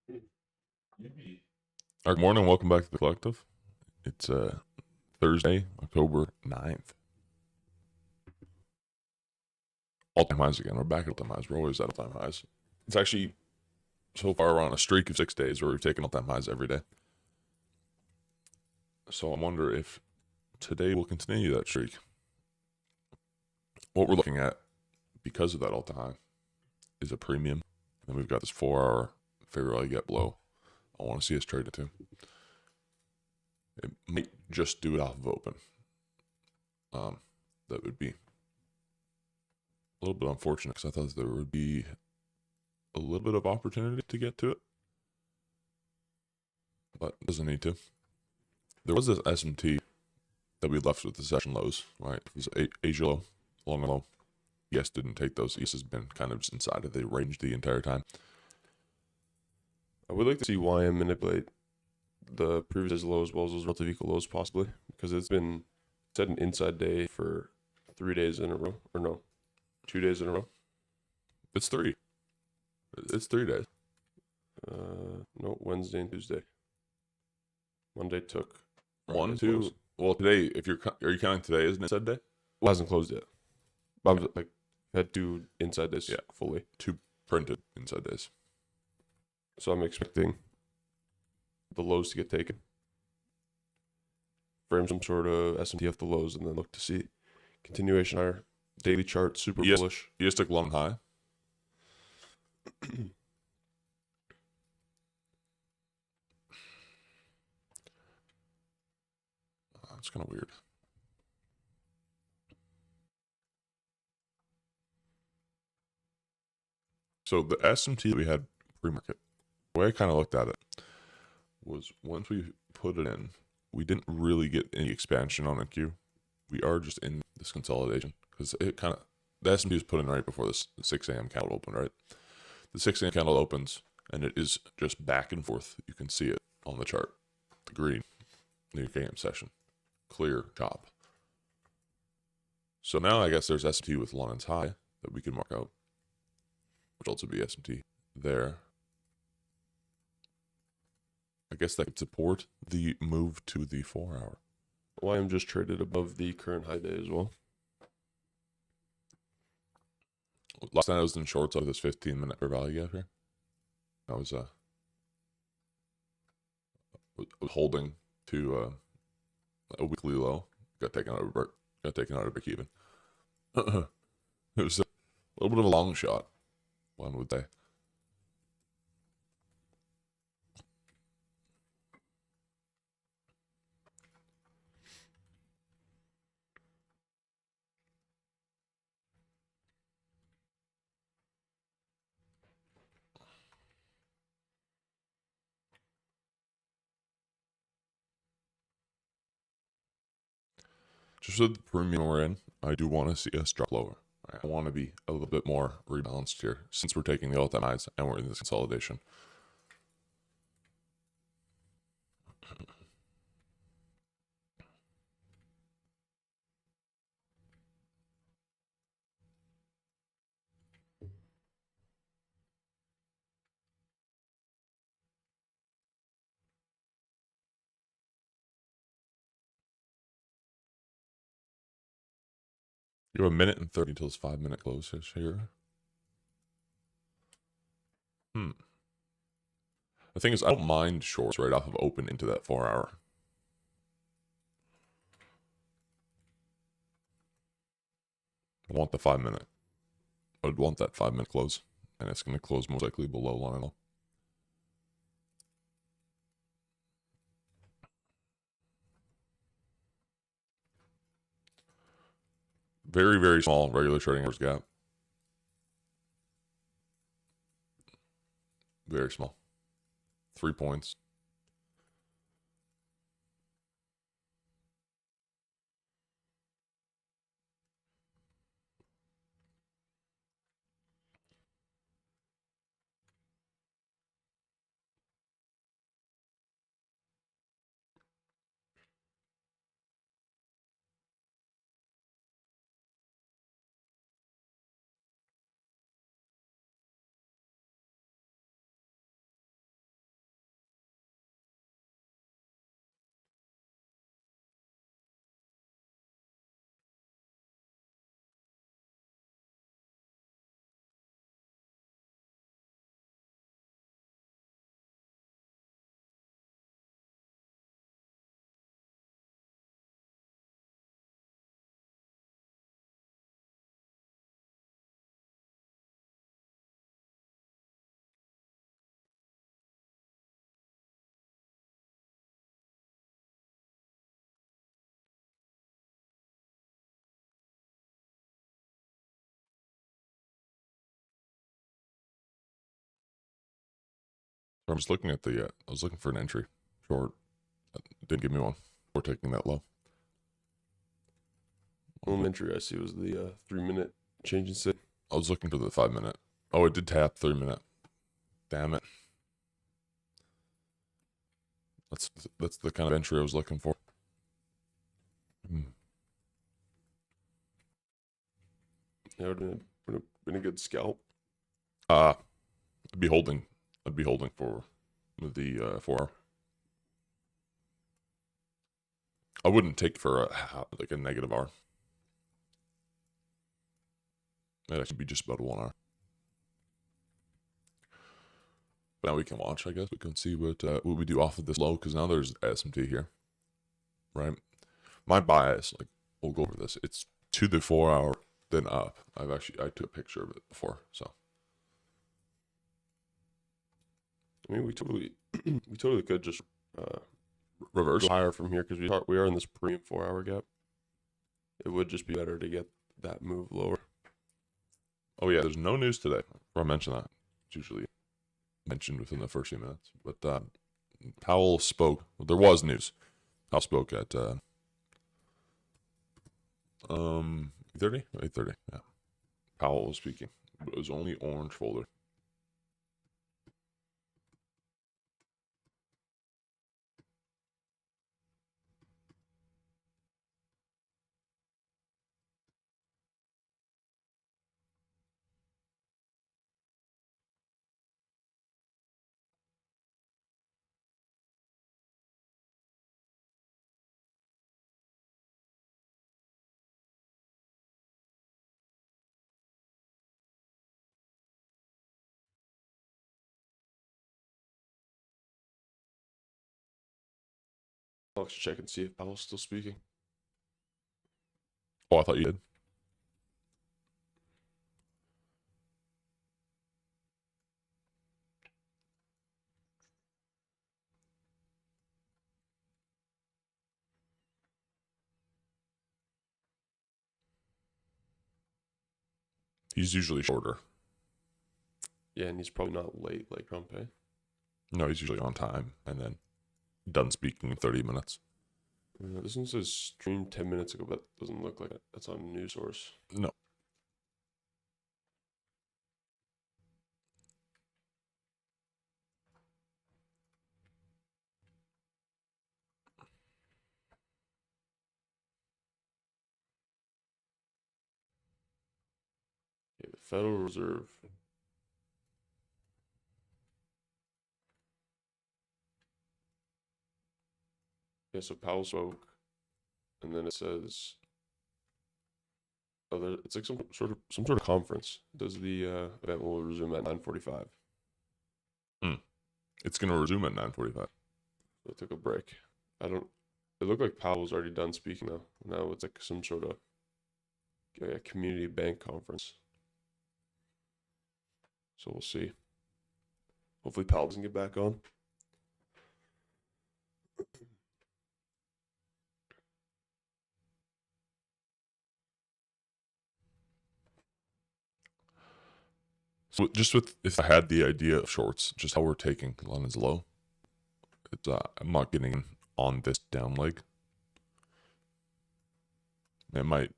Good morning. Welcome back to the collective. It's Thursday, October 9th. All-time highs again. We're back at all-time highs. We're always at all-time highs. It's actually, so far, we're on a streak of 6 days where we've taken all-time highs every day. So I wonder if today will continue that streak. What we're looking at, because of that all-time high, is a premium. And we've got this 4-hour fair value gap below. I want to see us trade it too. It might just do it off of open. That would be a little bit unfortunate because I thought there would be a little bit of opportunity to get to it, but it doesn't need to. There was this S&T that we left with the session lows, right? It was Asia low, long low. ES didn't take those. ES has been kind of just inside of the range the entire time. I would like to see YM manipulate the previous low as well as those relative equal lows possibly, because it's been set an inside day for 3 days in a row, or no, 2 days in a row. It's 3. It's 3 days. No, Wednesday and Tuesday. Monday took 1, 2. Well, today, are you counting today as an inside day? Well, it hasn't closed yet. But I've had 2 inside days fully. 2 printed inside days. So I'm expecting the lows to get taken. Frame some sort of S&P off the lows and then look to see continuation higher. Daily chart, super bullish. You just took long high. That's kind of weird. So the S&T that we had pre-market, the way I kind of looked at it was once we put it in, we didn't really get any expansion on NQ. We are just in this consolidation because it kind of, the S&P was put in right before this 6 a.m. candle opened, right? The 6 a.m. candle opens and it is just back and forth. You can see it on the chart. The green, New AM session, clear top. So now I guess there's S&T with lines high that we can mark out, which also be S&T there. I guess that could support the move to the 4-hour. YM just traded above the current high day as well. Last night I was in shorts of this 15-minute fair value gap here. I was holding to a weekly low. Got taken out of break even. It was a little bit of a long shot, one would say. Just with the premium we're in, I do want to see us drop lower. I want to be a little bit more rebalanced here since we're taking the all-time highs and we're in this consolidation. You have 1:30 until this 5-minute close here. The thing is, I don't mind shorts right off of open into that 4-hour. I want the 5-minute. I would want that 5-minute close, and it's going to close most likely below line low. Very, very small regular trading hours gap. Very small. 3 points. I'm just looking at the. I was looking for an entry short. Didn't give me one. We're taking that low. Only entry I see was the 3-minute change in state. I was looking for the 5-minute. Oh, it did tap 3-minute. Damn it. That's the kind of entry I was looking for. Yeah, it would have been a good scalp. I'd be holding for the 4 hour. I wouldn't take for like a negative hour. That'd actually be just about a 1 hour. But now we can watch. I guess we can see what we do off of this low, because now there's SMT here, right? My bias, like we'll go over this. It's to the 4 hour, then up. I took a picture of it before, so. I mean, we totally could just Reverse go higher from here, because we are in this premium 4 hour gap. It would just be better to get that move lower. Oh yeah, there's no news today. I mentioned that. It's usually mentioned within the first few minutes. But Powell spoke. Well, there was news. Powell spoke at 8:30. 8:30. Yeah. Powell was speaking. But it was only orange folder. I'll actually check and see if Powell's still speaking. Oh, I thought you did. He's usually shorter. Yeah, and he's probably not late like Trump, eh? No, he's usually on time and then done speaking in 30 minutes. This one says streamed 10 minutes ago, but doesn't look like it. That's on a news source. No. Yeah, the Federal Reserve. Yeah, so Powell spoke, and then it says, it's like some sort of conference. Does the event will resume at 9:45? It's going to resume at 9:45. So it took a break. It looked like Powell was already done speaking though. Now it's like some sort of a community bank conference. So we'll see. Hopefully Powell doesn't get back on. So just if I had the idea of shorts, just how we're taking London's low, it's I'm not getting on this down leg. It might,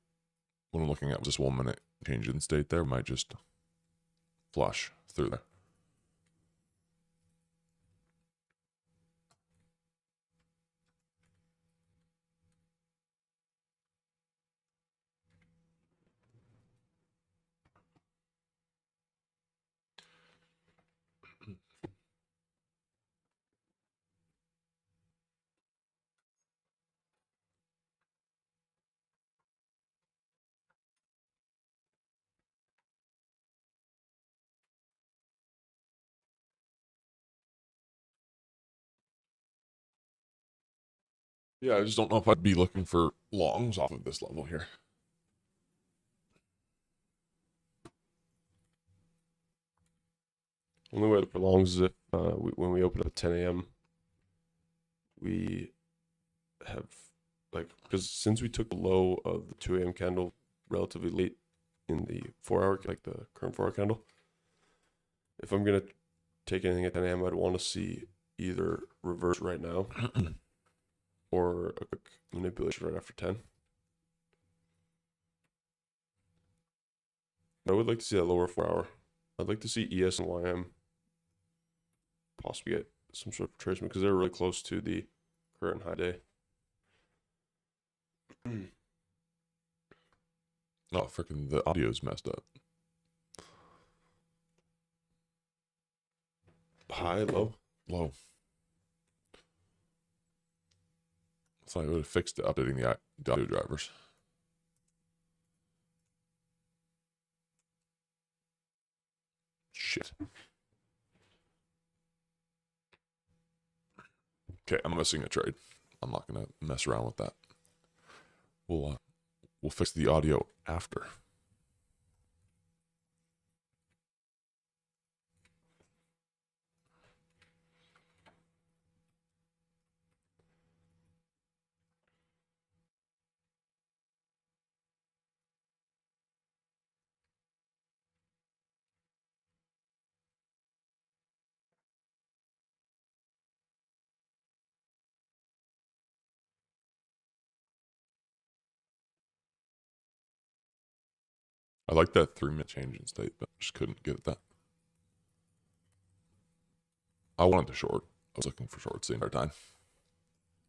when I'm looking at just 1 minute change in state there, might just flush through there. Yeah, I just don't know if I'd be looking for longs off of this level here. Only way to prolong is if when we open up at 10 a.m. we have because since we took the low of the 2 a.m. candle relatively late in the 4 hour, like the current 4 hour candle, if I'm gonna take anything at 10 a.m., I'd want to see either reverse right now or a quick manipulation right after 10. I would like to see that lower 4 hour. I'd like to see ES and YM possibly get some sort of retracement because they're really close to the current high day. Oh, freaking the audio's messed up. High, low. Low. I thought I would have fixed it, updating the audio drivers. Shit. Okay, I'm missing a trade. I'm not gonna mess around with that. We'll fix the audio after. I like that 3-minute change in state, but just couldn't get that. I wanted the short. I was looking for shorts the entire time.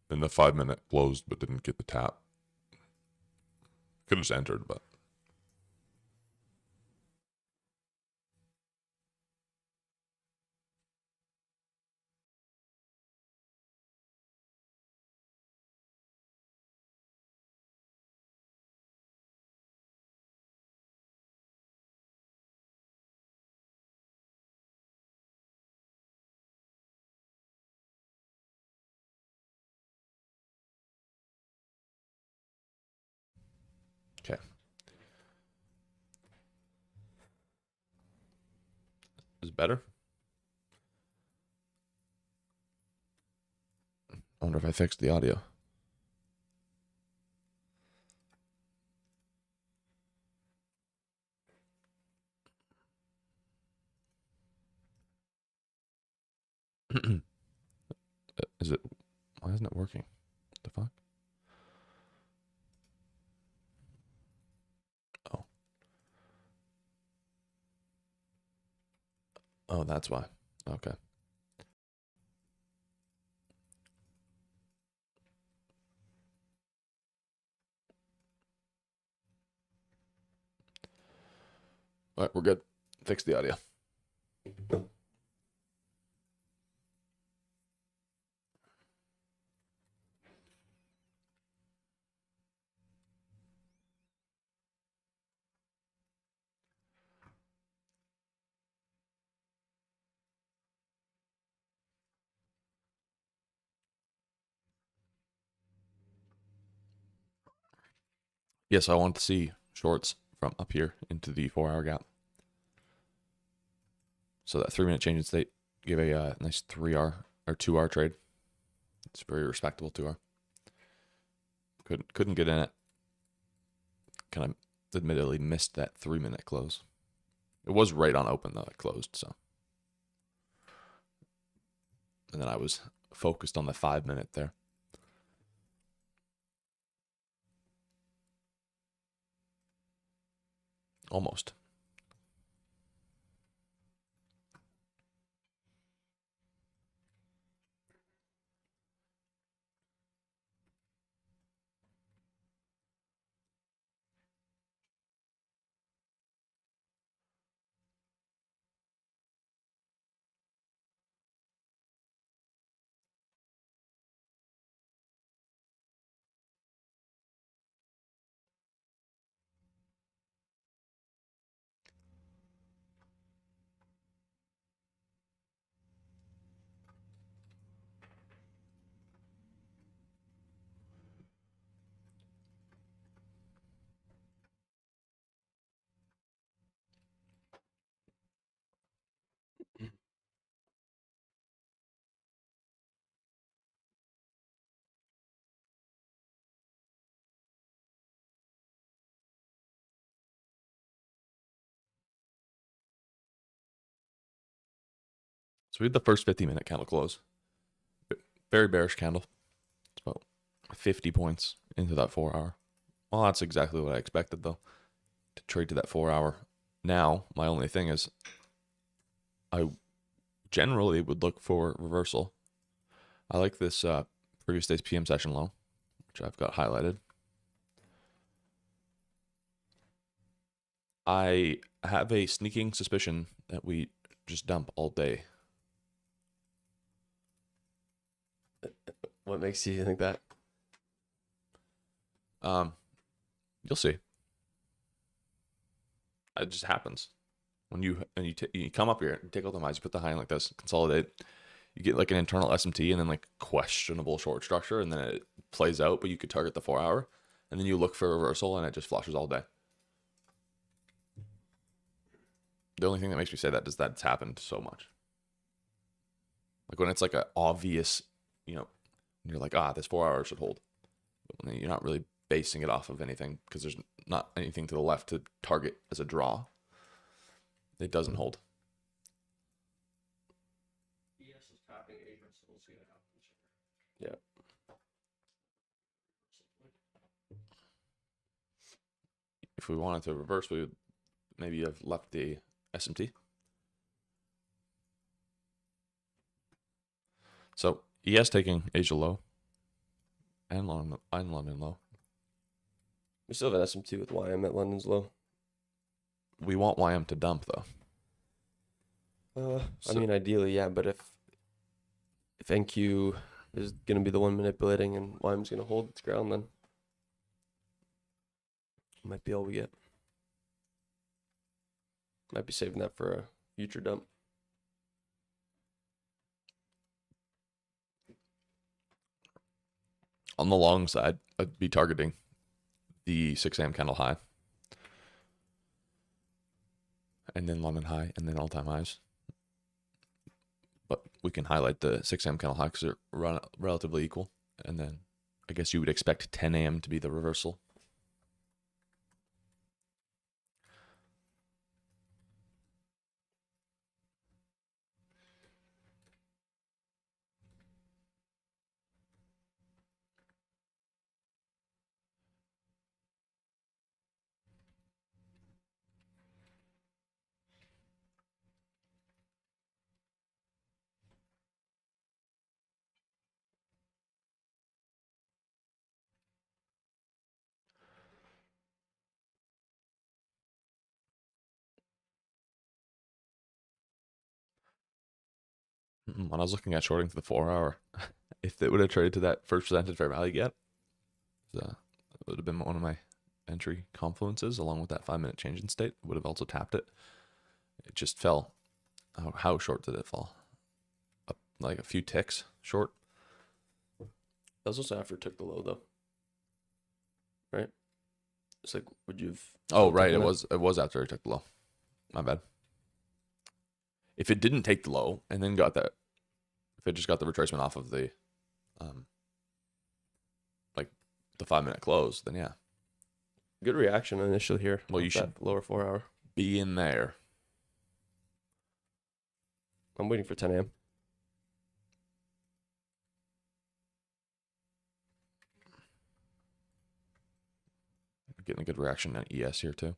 And the 5-minute closed, but didn't get the tap. Could have just entered, but. Okay. Is it better? I wonder if I fixed the audio. Is it? Why isn't it working? What the fuck? Oh. Oh, that's why. Okay. All right, we're good. Fix the audio. Yes, I want to see shorts from up here into the 4-hour gap. So that 3-minute change in state gave a nice 3-hour or 2-hour trade. It's very respectable 2-hour. Couldn't get in it. Kind of admittedly missed that 3-minute close. It was right on open though, it closed, so. And then I was focused on the 5-minute there. Almost. So we had the first 50-minute candle close. Very bearish candle. It's about 50 points into that 4 hour. Well, that's exactly what I expected, though, to trade to that 4 hour. Now, my only thing is I generally would look for reversal. I like this previous day's PM session low, which I've got highlighted. I have a sneaking suspicion that we just dump all day. What makes you think that? You'll see. It just happens when you come up here and take all the highs, you put the high in like this, consolidate. You get like an internal SMT and then like questionable short structure, and then it plays out, but you could target the 4 hour, and then you look for a reversal, and it just flushes all day. The only thing that makes me say that is that it's happened so much. Like when it's like an obvious, you're like, this 4 hour should hold. But you're not really basing it off of anything because there's not anything to the left to target as a draw. It doesn't hold. Yeah. If we wanted to reverse, we would maybe have left the SMT. So ES taking Asia low and London low. We still have an SM2 with YM at London's low. We want YM to dump though. I mean, ideally, yeah, but if NQ is going to be the one manipulating and YM's going to hold its ground, then it might be all we get. Might be saving that for a future dump. On the long side, I'd be targeting the 6 a.m. candle high, and then London high, and then all-time highs. But we can highlight the 6 a.m. candle high because they're relatively equal, and then I guess you would expect 10 a.m. to be the reversal. When I was looking at shorting to the 4 hour, if it would have traded to that first presented fair value gap, it would have been one of my entry confluences along with that 5-minute change in state. Would have also tapped it. It just fell. How short did it fall? Up like a few ticks short. That was also after it took the low, though. Right? It's like, would you have... Oh, right. It was after it took the low. My bad. If it didn't take the low and then got that, if it just got the retracement off of the, like the 5-minute close, then yeah. Good reaction initially here. Well, you should lower 4 hour. Be in there. I'm waiting for 10 a.m. Getting a good reaction at ES here too.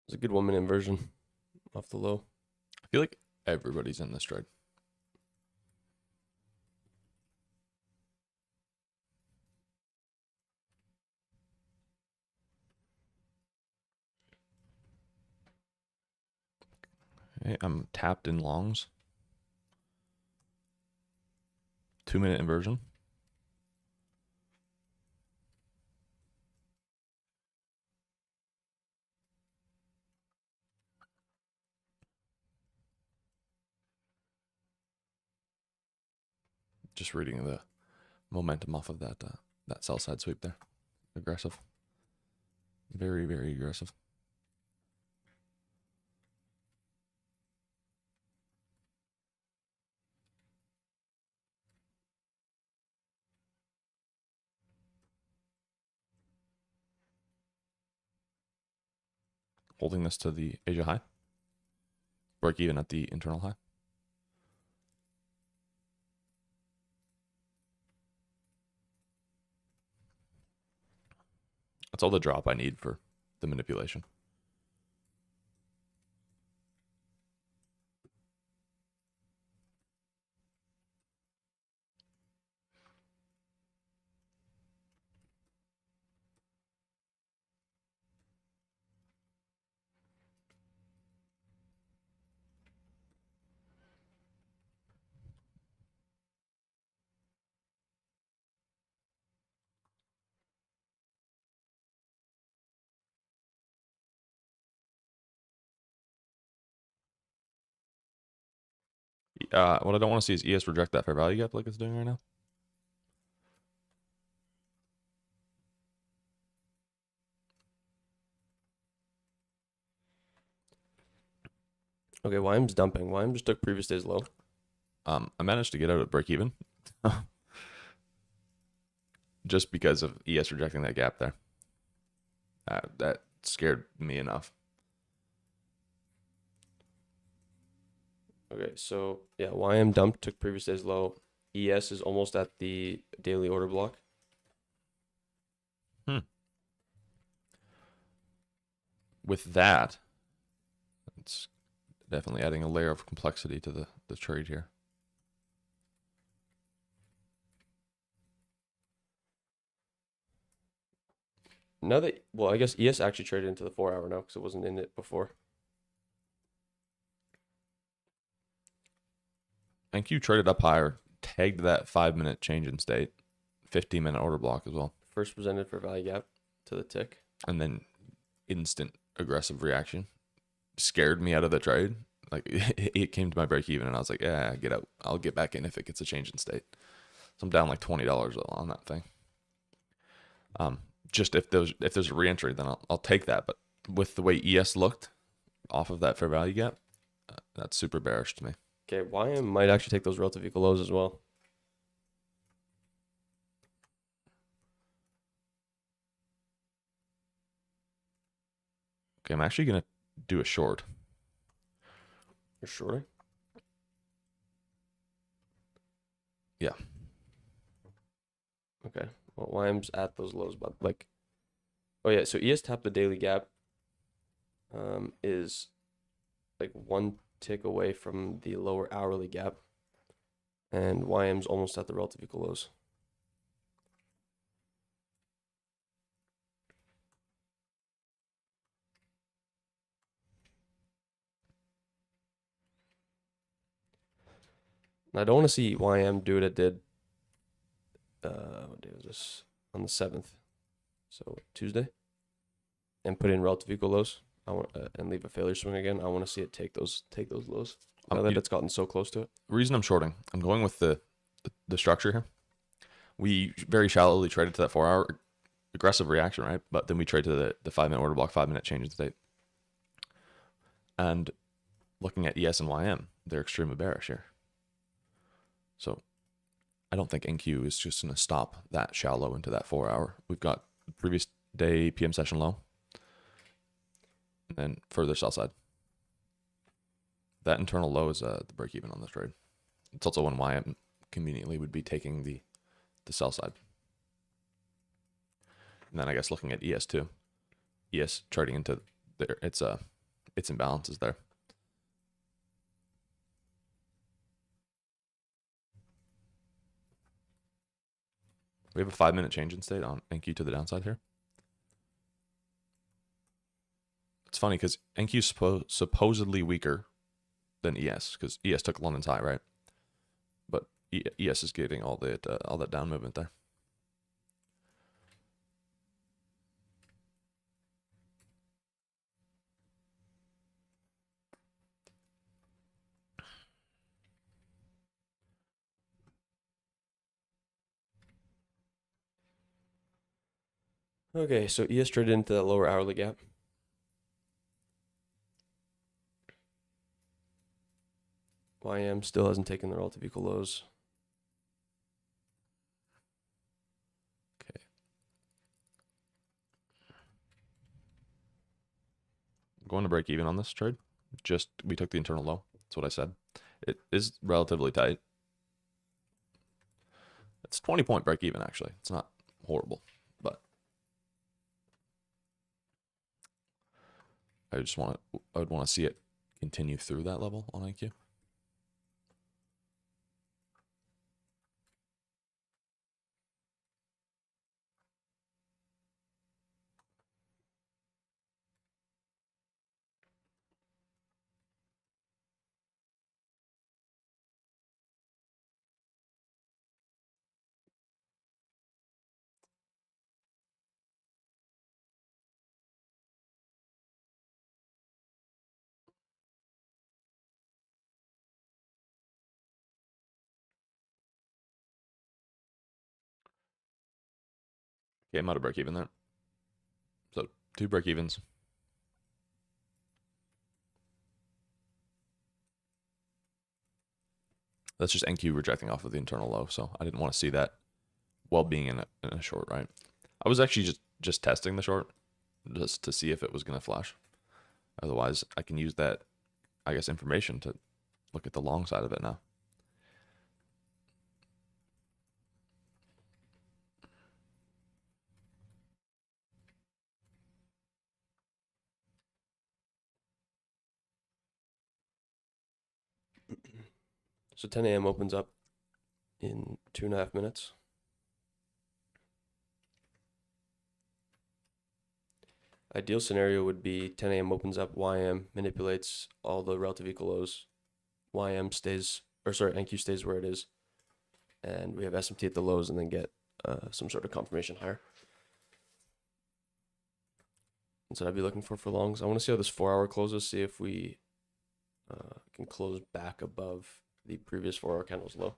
It's a good 1 minute inversion off the low. I feel like everybody's in this trade. Okay, I'm tapped in longs. 2-minute inversion. Just reading the momentum off of that sell side sweep there. Aggressive. Very, very aggressive. Holding this to the Asia high. Break even at the internal high. That's all the drop I need for the manipulation. What I don't want to see is ES reject that fair value gap like it's doing right now. Okay, YM's dumping. YM just took previous day's low. I managed to get out at break even. Just because of ES rejecting that gap there. That scared me enough. Okay, so yeah, YM dumped, took previous day's low. ES is almost at the daily order block. With that, it's definitely adding a layer of complexity to the trade here. Now that, well, I guess ES actually traded into the 4 hour now because it wasn't in it before. NQ traded up higher, tagged that 5-minute change in state, 15-minute order block as well. First presented for value gap to the tick. And then instant aggressive reaction. Scared me out of the trade. Like it came to my break even and I was like, yeah, get out. I'll get back in if it gets a change in state. So I'm down like $20 on that thing. Just if there's a reentry, then I'll take that. But with the way ES looked off of that fair value gap, that's super bearish to me. Okay, YM might actually take those relative equal lows as well. Okay, I'm actually gonna do a short. You're shorting? Yeah. Okay. Well, YM's at those lows, but like, oh yeah. So ES tapped the daily gap. Is like 1 tick away from the lower hourly gap, and YM's almost at the relative equal lows. And I don't want to see YM do what it did. What day was this? On the 7th, so Tuesday, and put in relative equal lows. I want and leave a failure swing again. I want to see it take those lows. Now that it's gotten so close to it. Reason I'm shorting, I'm going with the structure here. We very shallowly traded to that 4 hour aggressive reaction, right? But then we trade to the 5-minute order block, 5-minute change in state. And looking at ES and YM, they're extremely bearish here. So I don't think NQ is just going to stop that shallow into that 4 hour. We've got previous day PM session low. And then further sell side. That internal low is the break even on this trade. It's also when YM conveniently would be taking the sell side. And then I guess looking at ES too. ES trading into there, its imbalances there. We have a 5-minute change in state on NQ to the downside here. It's funny because NQ is supposedly weaker than ES because ES took London's high, right? But ES is getting all that down movement there. Okay, so ES traded into that lower hourly gap. YM still hasn't taken the relative equal lows. Okay. Going to break even on this trade. We took the internal low. That's what I said. It is relatively tight. It's 20-point break even, actually. It's not horrible, but I would want to see it continue through that level on IQ. Okay, I'm out of break even there. So 2 break evens. That's just NQ rejecting off of the internal low, so I didn't want to see that while being in a short, right? I was actually just testing the short just to see if it was going to flash. Otherwise, I can use that, I guess, information to look at the long side of it now. So 10 a.m. opens up in 2.5 minutes. Ideal scenario would be 10 a.m. opens up, YM manipulates all the relative equal lows. YM stays, or sorry, NQ stays where it is. And we have SMT at the lows and then get some sort of confirmation higher. That's what I'd be looking for longs. I want to see how this 4 hour closes, see if we can close back above the previous 4 hour candle's low.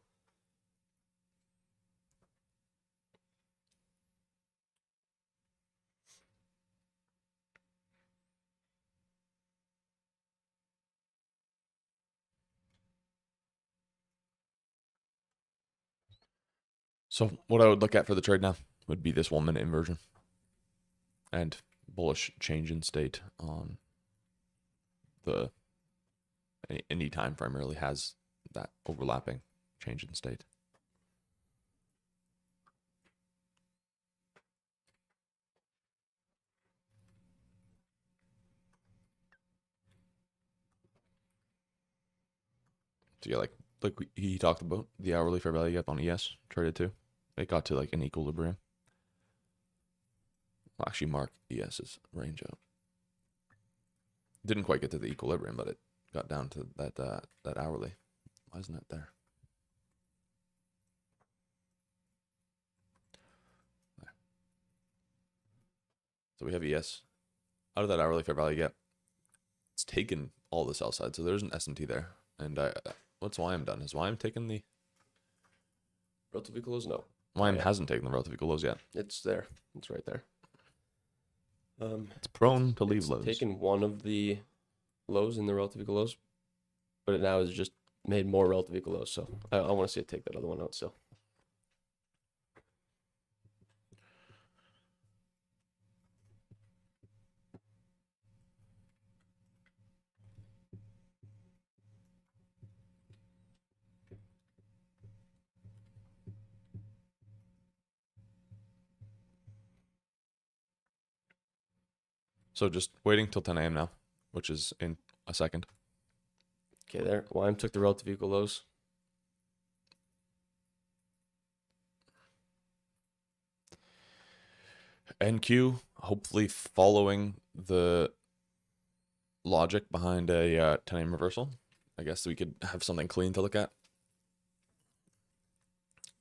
So what I would look at for the trade now would be this 1 minute inversion and bullish change in state on the any time frame really has that overlapping change in state. So yeah, like he talked about the hourly fair value gap on ES traded too. It got to like an equilibrium. I'll actually mark ES's range out. Didn't quite get to the equilibrium, but it got down to that hourly. Why isn't it there? There. So we have ES out of that hourly fair value gap. It's taken all the sell side, so there's an S&T there. And what's YM done? Has YM taken the Relative equal lows? No. YM hasn't taken the relative equal lows yet. It's there. It's right there. It's prone to leave it's lows. Taken one of the lows in the relative equal lows, but it now has just made more relative equal lows. So I want to see it take that other one out still. So just waiting till 10 a.m. now, which is in a second. Okay, there. YM took the relative equal lows. NQ, hopefully following the logic behind a 10 a.m. reversal. I guess we could have something clean to look at.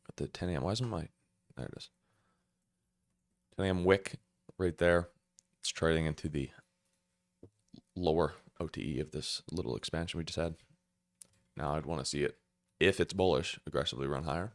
At the 10 a.m. Why isn't my... There it is. 10 a.m. wick right there. It's trading into the lower OTE of this little expansion we just had. Now I'd want to see it, if it's bullish, aggressively run higher.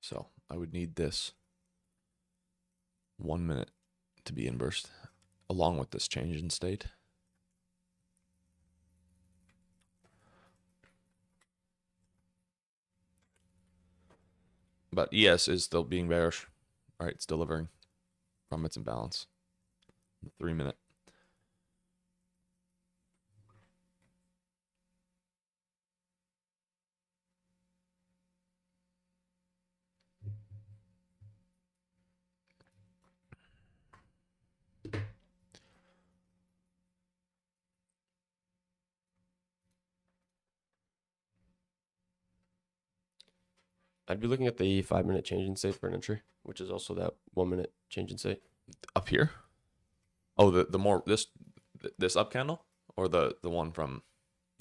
So I would need this 1 minute to be inversed along with this change in state. But ES is still being bearish. All right, it's delivering from its imbalance. 3 minute. I'd be looking at the 5-minute change in state for an entry, which is also that 1-minute change in state. Up here? Oh, the more this up candle or the one from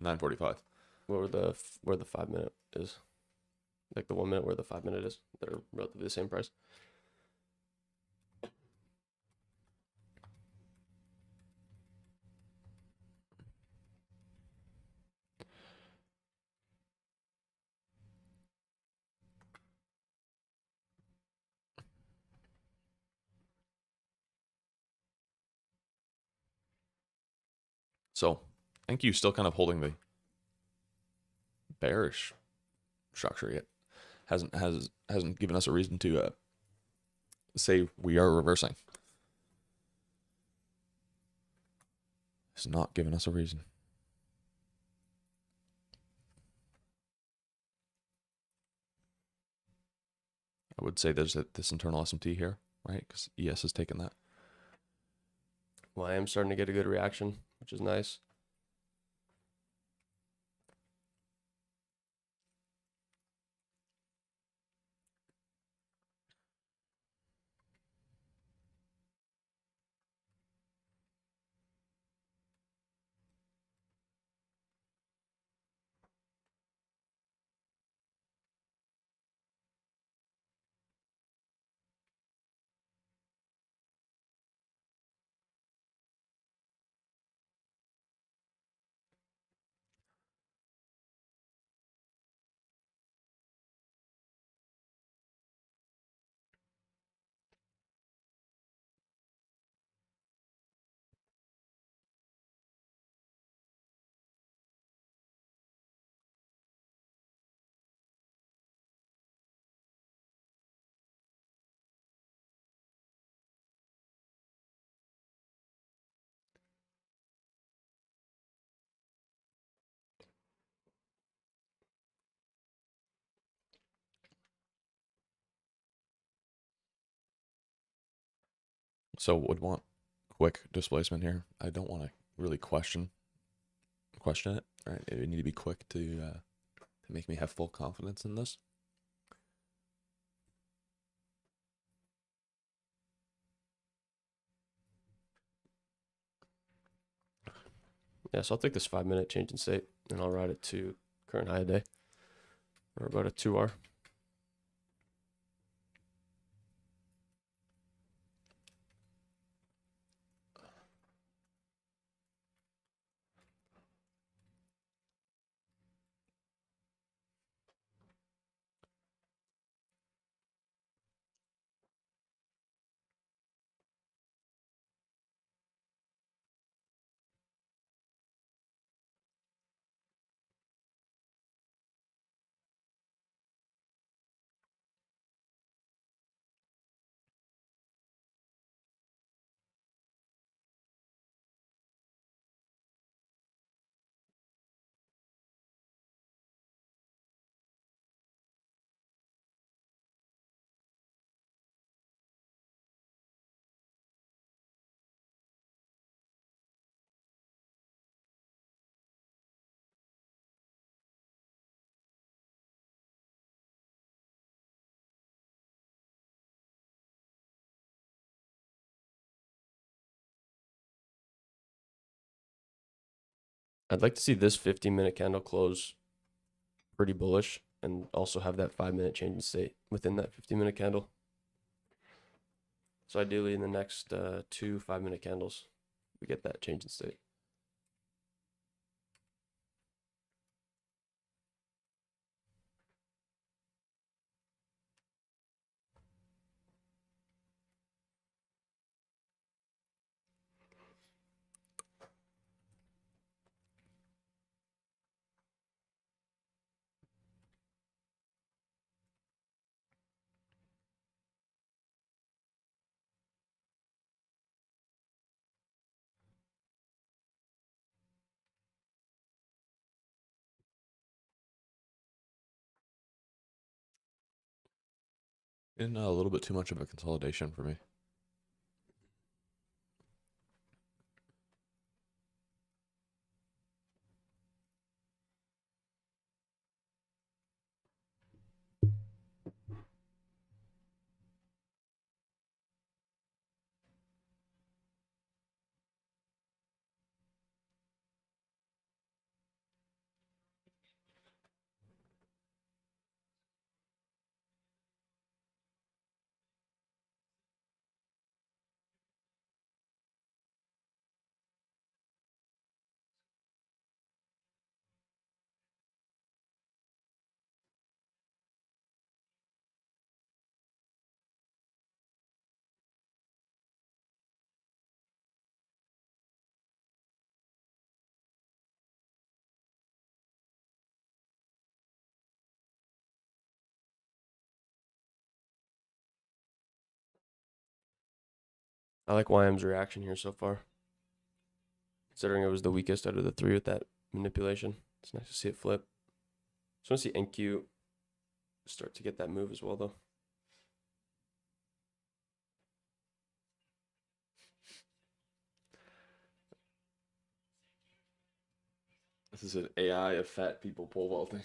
9:45? Where the 5-minute is, like the 1 minute where the 5-minute is. They're relatively the same price. So I think you still kind of holding the bearish structure yet. Hasn't given us a reason to say we are reversing. It's not given us a reason. I would say there's this internal SMT here, right? Because ES has taken that. Well, I am starting to get a good reaction, which is nice. So would want quick displacement here. I don't want to really question it. Right? It would need to be quick to make me have full confidence in this. Yeah, so I'll take this 5-minute change in state and I'll ride it to current high of day, or about a 2R. I'd like to see this 15-minute candle close pretty bullish and also have that 5-minute change in state within that 15-minute candle. So ideally in the next 2 5-minute candles, we get that change in state. And a little bit too much of a consolidation for me. I like YM's reaction here so far, considering it was the weakest out of the three with that manipulation. It's nice to see it flip. Just want to see NQ start to get that move as well, though. This is an AI of fat people pole vaulting.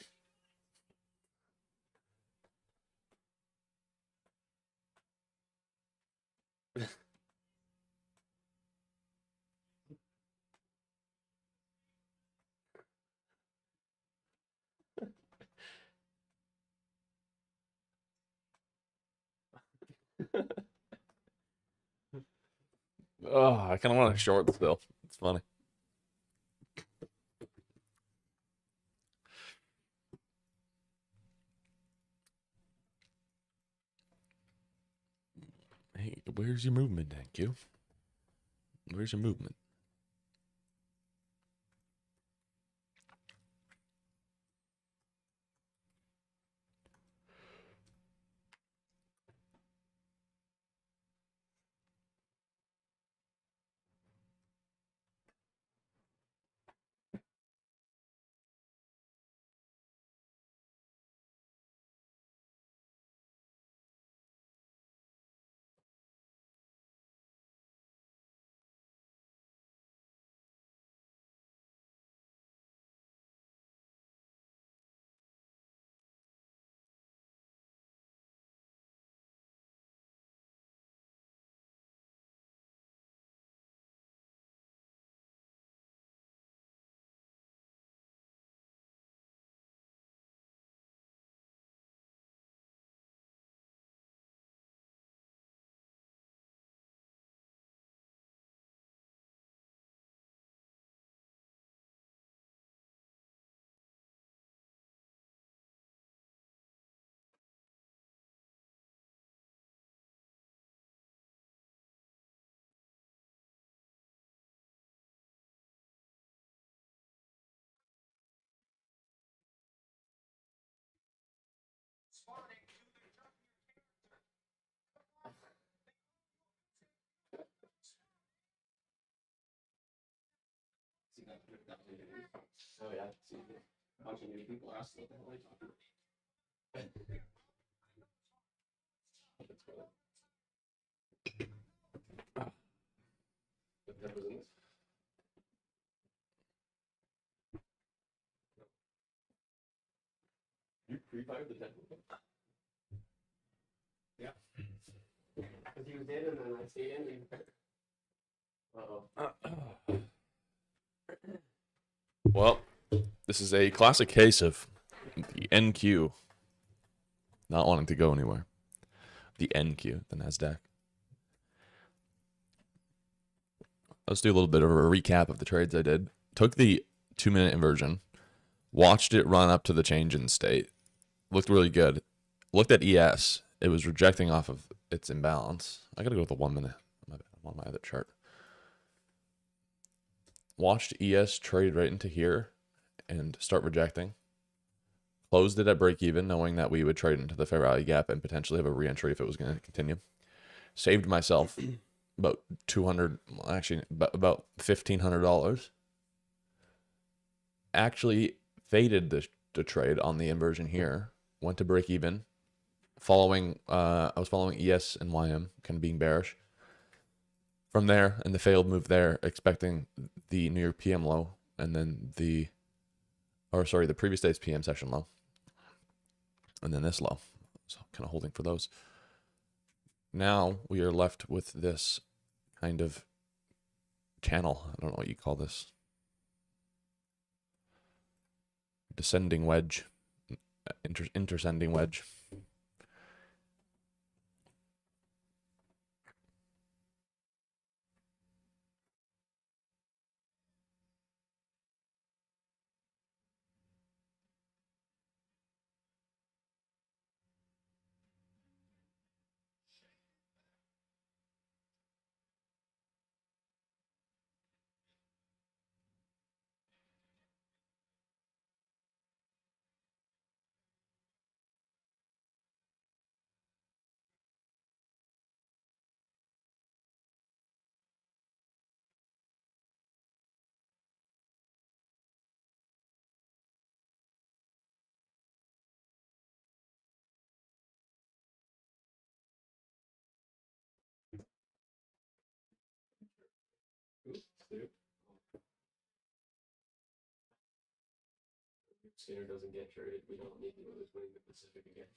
Oh, I kind of want a short still. It's funny. Hey, where's your movement, NQ? Where's your movement? Oh yeah, see, a bunch of new people asked what the hell they talking about. But that was in this. You pre-fired the technical? Yeah. Because he was in and then I stayed in. Uh-oh. Well, this is a classic case of the NQ not wanting to go anywhere. The NQ, the NASDAQ. Let's do a little bit of a recap of the trades I did. Took the 2-minute inversion, watched it run up to the change in state. Looked really good. Looked at ES. It was rejecting off of its imbalance. I gotta go with the 1 minute. I'm on my other chart. Watched ES trade right into here and start rejecting. Closed it at break even, knowing that we would trade into the fair value gap and potentially have a re-entry if it was going to continue. Saved myself about about $1,500. Actually faded the trade on the inversion here. Went to break even. following I was following ES and YM, kind of being bearish. From there, and the failed move there, expecting the New York PM low, and then the previous day's PM session low, and then this low. So kind of holding for those. Now we are left with this kind of channel. I don't know what you call this. Descending wedge, interscending wedge. Skinner doesn't get traded. We don't need the Oilers winning the Pacific again.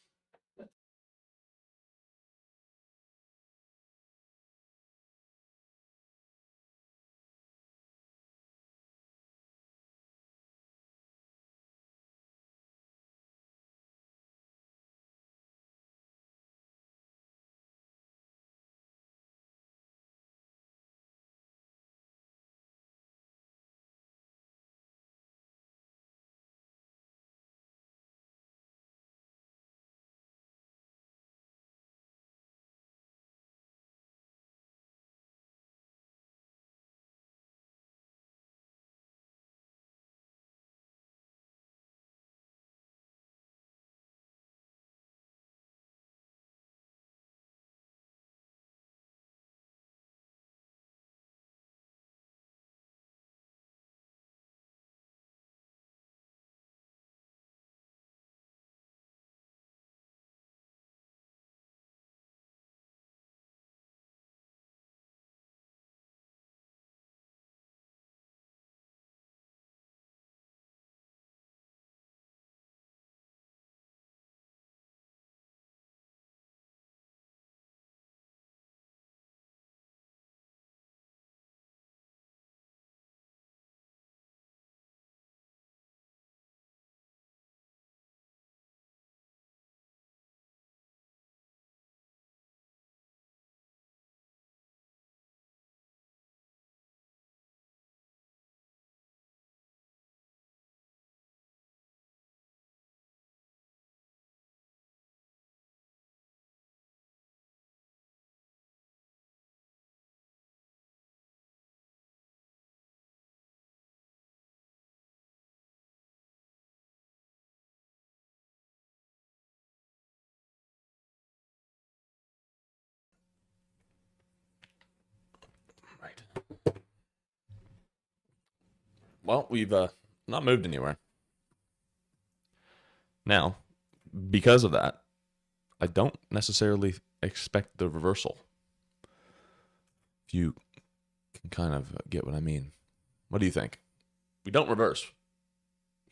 Right. Well, we've not moved anywhere. Now, because of that, I don't necessarily expect the reversal. If you can kind of get what I mean. What do you think? We don't reverse.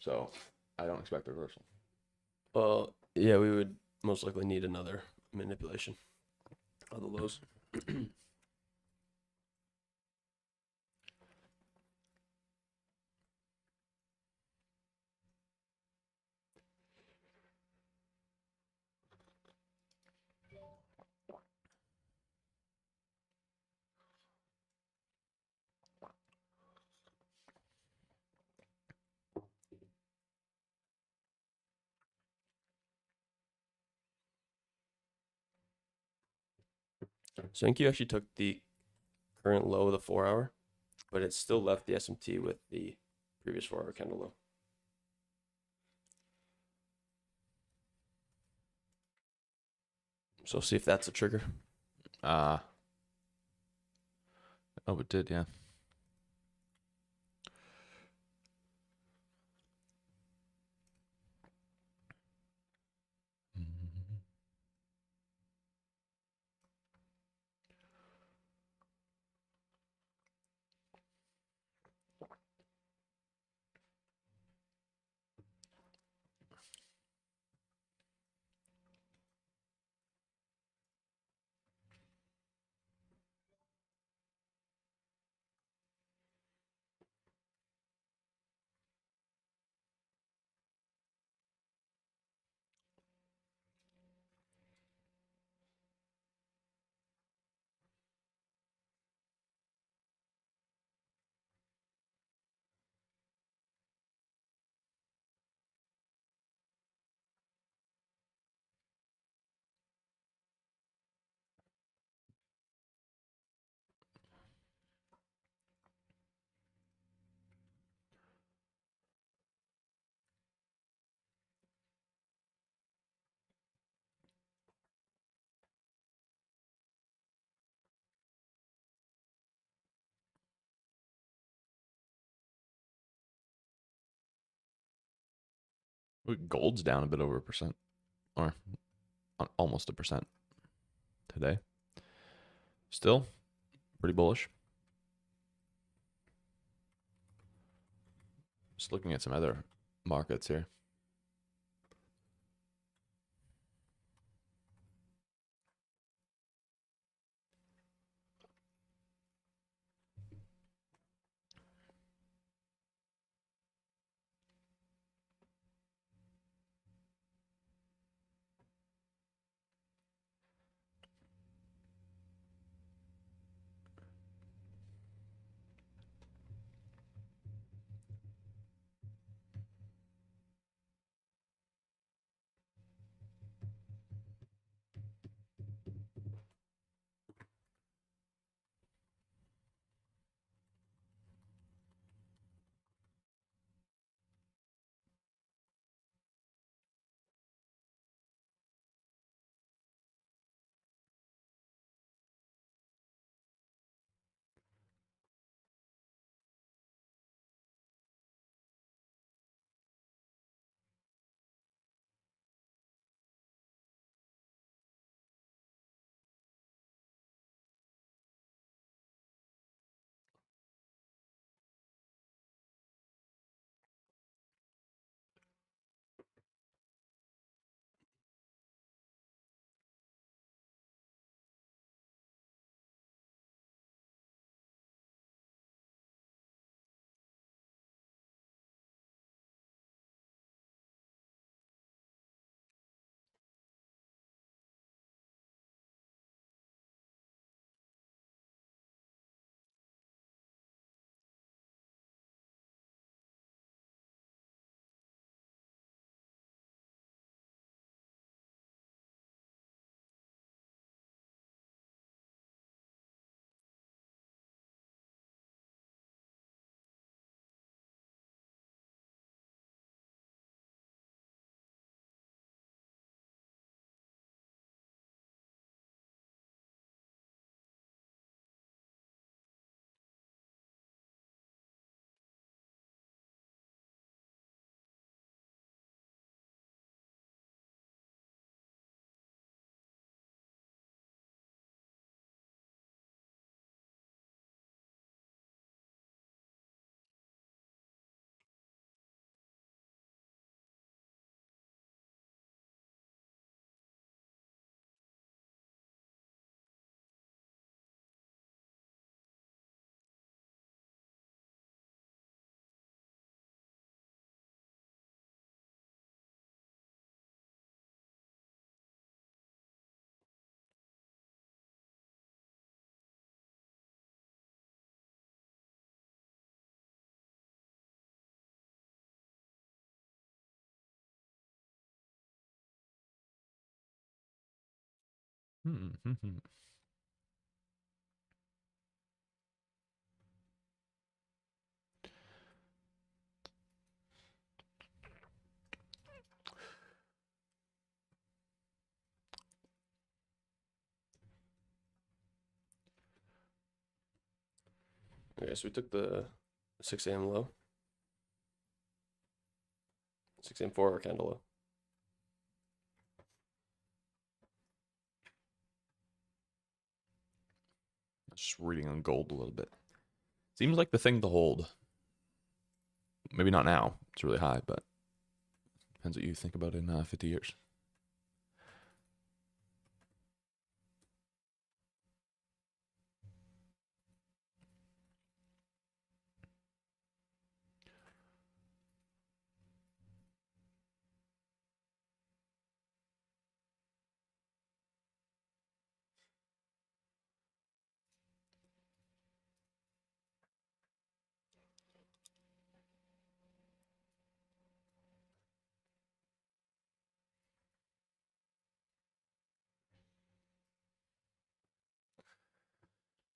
So, I don't expect the reversal. Well, yeah, we would most likely need another manipulation of the lows. So I think you actually took the current low of the 4 hour, but it still left the SMT with the previous 4 hour candle low. So see if that's a trigger. Oh, it did, yeah. Gold's down a bit over 1%, or almost 1% today. Still pretty bullish. Just looking at some other markets here. Okay, so we took the 6 a.m. low. 6 a.m. 4 hour candle low. Just reading on gold a little bit. Seems like the thing to hold. Maybe not now. It's really high, but depends what you think about in 50 years.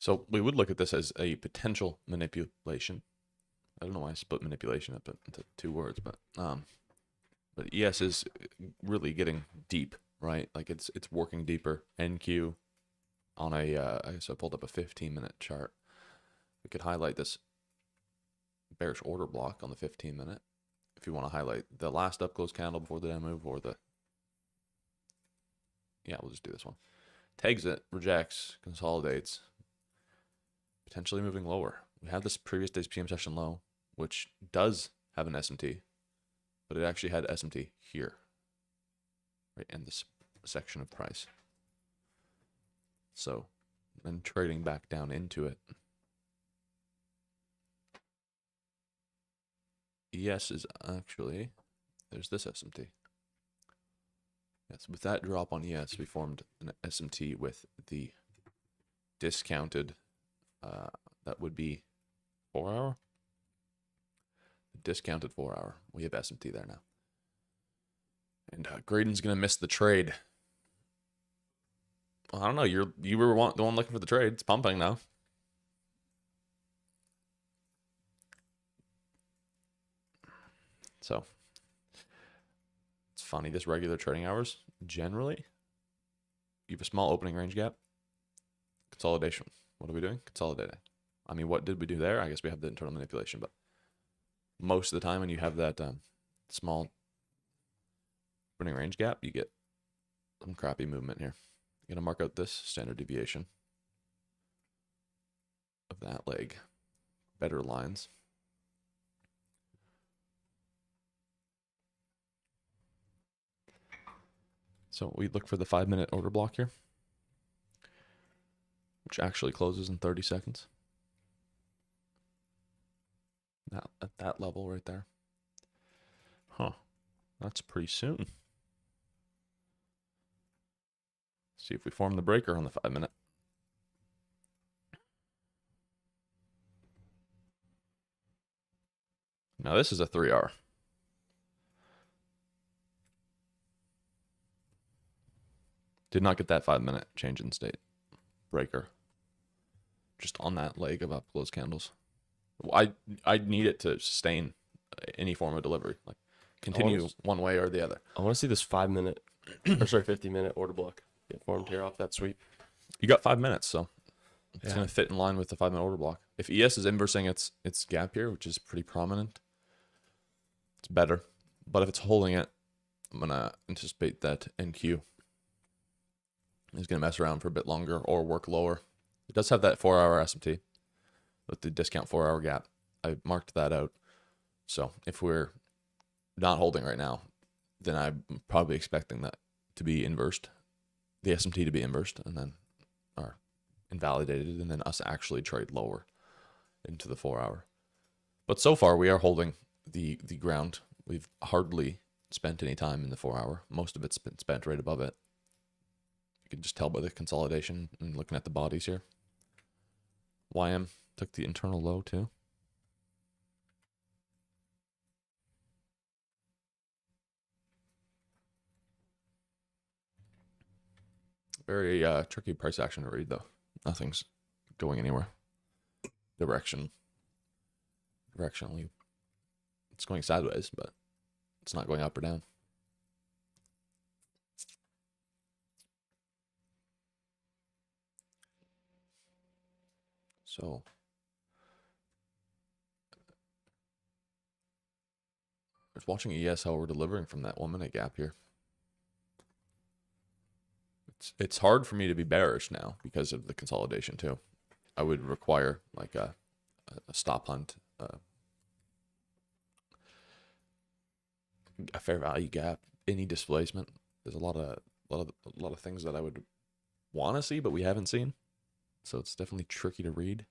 So we would look at this as a potential manipulation. I don't know why I split manipulation up into two words, but ES is really getting deep, right? Like it's working deeper. NQ on a I guess I pulled up a 15-minute chart. We could highlight this bearish order block on the 15-minute. If you want to highlight the last up close candle before the down move or the. Yeah, we'll just do this one. Tags it, rejects, consolidates, potentially moving lower. We had this previous day's PM session low, which does have an SMT, but it actually had SMT here, right in this section of price. So then trading back down into it. ES is actually, there's this SMT. Yes, with that drop on ES, we formed an SMT with the discounted, that would be 4 hour. The discounted 4 hour. We have SMT there now. And Graydon's going to miss the trade. Well, I don't know. You were the one looking for the trade. It's pumping now. So it's funny. This regular trading hours, generally, you have a small opening range gap. Consolidation. What are we doing? Consolidating. I mean, what did we do there? I guess we have the internal manipulation, but most of the time when you have that small opening range gap, you get some crappy movement here. I'm going to mark out this standard deviation of that leg. Better lines. So we look for the 5-minute order block here, which actually closes in 30 seconds. Now at that level right there. Huh. That's pretty soon. See if we form the breaker on the 5-minute. Now this is a 3 hour. Did not get that 5-minute change in state breaker. Just on that leg of up close candles. I need it to sustain any form of delivery. Like continue one way or the other. I want to see this 5-minute, or sorry, 50-minute order block get formed here off that sweep. You got 5 minutes, so it's going to fit in line with the 5-minute order block. If ES is inversing its gap here, which is pretty prominent, it's better. But if it's holding it, I'm going to anticipate that NQ is going to mess around for a bit longer or work lower. It does have that 4 hour SMT with the discount 4 hour gap. I marked that out. So if we're not holding right now, then I'm probably expecting that to be inversed, the SMT to be inversed, and then or invalidated, and then us actually trade lower into the 4 hour. But so far we are holding the ground. We've hardly spent any time in the 4 hour. Most of it's been spent right above it. You can just tell by the consolidation and looking at the bodies here. YM took the internal low too. Very tricky price action to read though. Nothing's going anywhere. Directionally, it's going sideways, but it's not going up or down. So I was watching ES how we're delivering from that 1 minute gap here. It's hard for me to be bearish now because of the consolidation too. I would require like a stop hunt, a fair value gap, any displacement. There's a lot of things that I would want to see, but we haven't seen. So it's definitely tricky to read.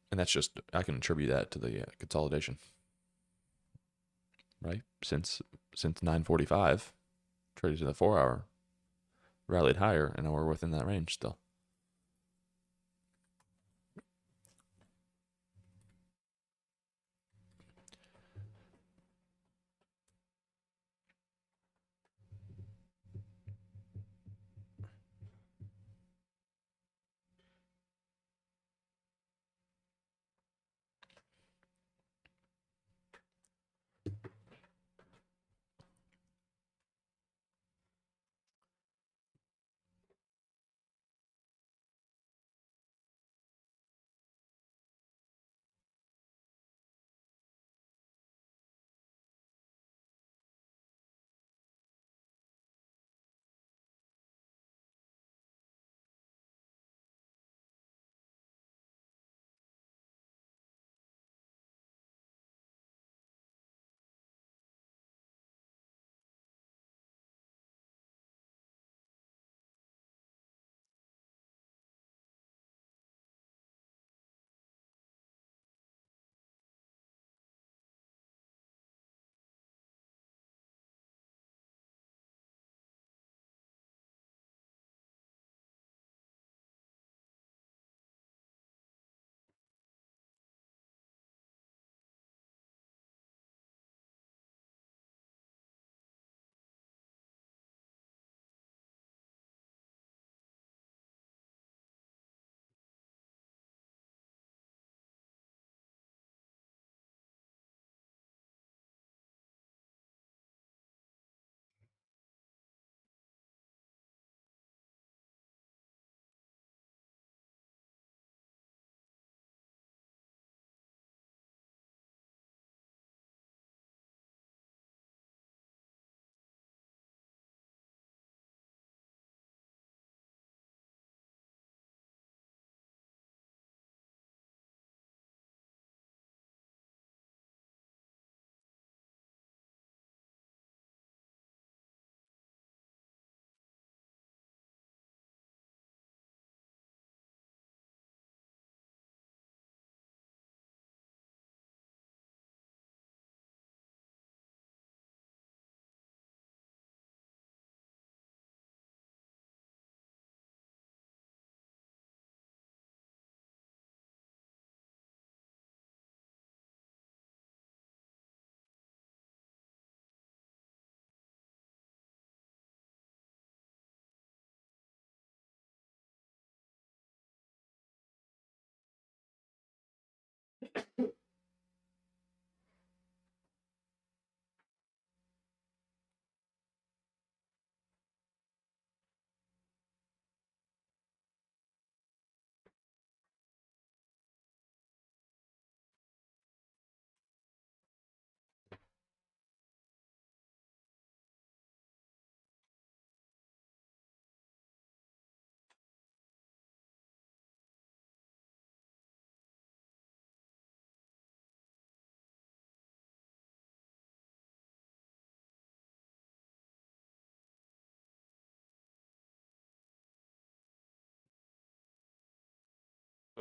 And that's just, I can attribute that to the consolidation, right? Since 9:45, traded to the 4 hour, rallied higher, and now we're within that range still.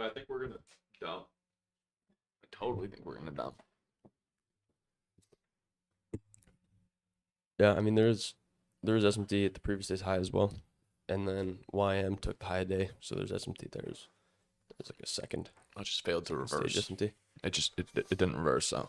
I think we're gonna dump. I totally think we're gonna dump. Yeah, I mean there is SMT at the previous day's high as well, and then YM took the high day, so there's SMT there. There's like a second I just failed to reverse. stage SMT. It didn't reverse, so.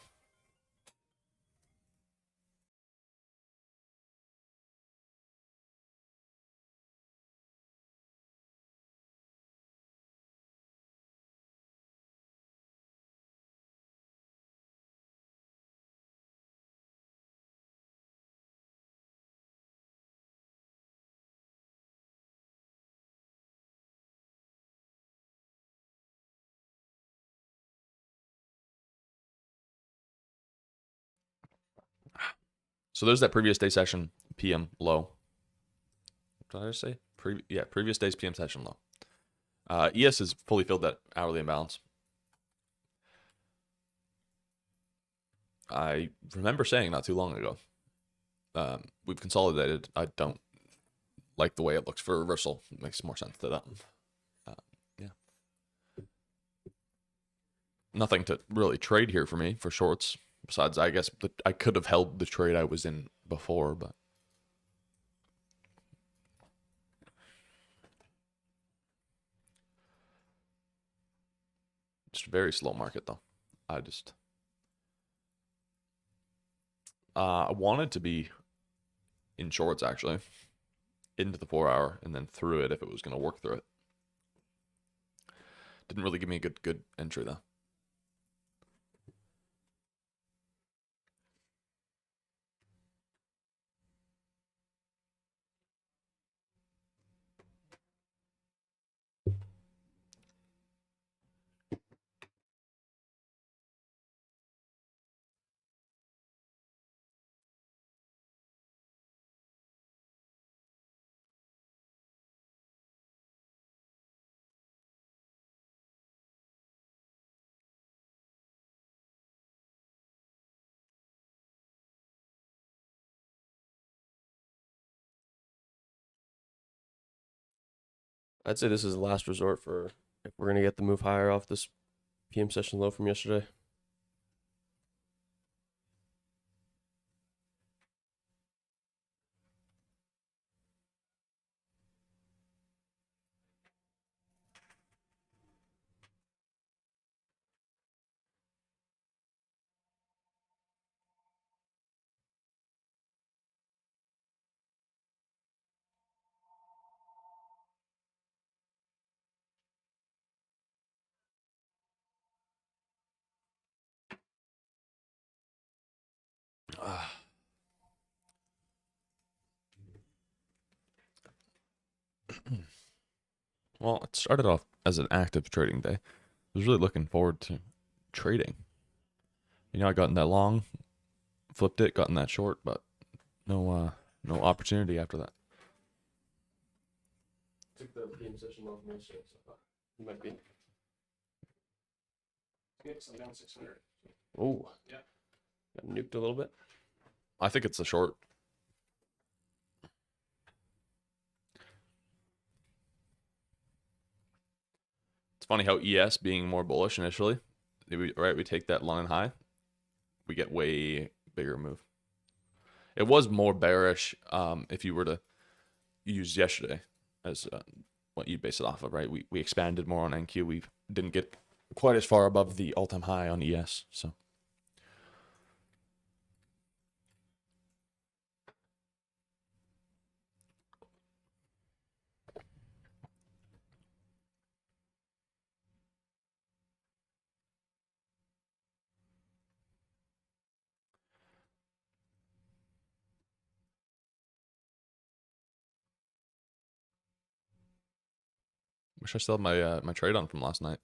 So there's that previous day session PM low. What did I just say? Previous day's PM session low. ES has fully filled that hourly imbalance. I remember saying not too long ago. We've consolidated. I don't like the way it looks for reversal. It makes more sense to that. Yeah. Nothing to really trade here for me for shorts. Besides, I guess I could have held the trade I was in before, but just a very slow market though. I wanted to be in shorts actually, into the 4 hour and then through it if it was going to work through it. Didn't really give me a good entry though. I'd say this is the last resort for if we're gonna get the move higher off this PM session low from yesterday. Well, it started off as an active trading day. I was really looking forward to trading. I got in that long, flipped it, got in that short, but no opportunity after that. Took the PM session low from yesterday, so you might be. I'm down 600. Oh, yeah. Got nuked a little bit. I think it's a short. It's funny how ES being more bullish initially, we take that line high, we get way bigger move. It was more bearish if you were to use yesterday as what you base it off of, right? We expanded more on NQ. We didn't get quite as far above the all-time high on ES, so. Wish I still had my trade on from last night.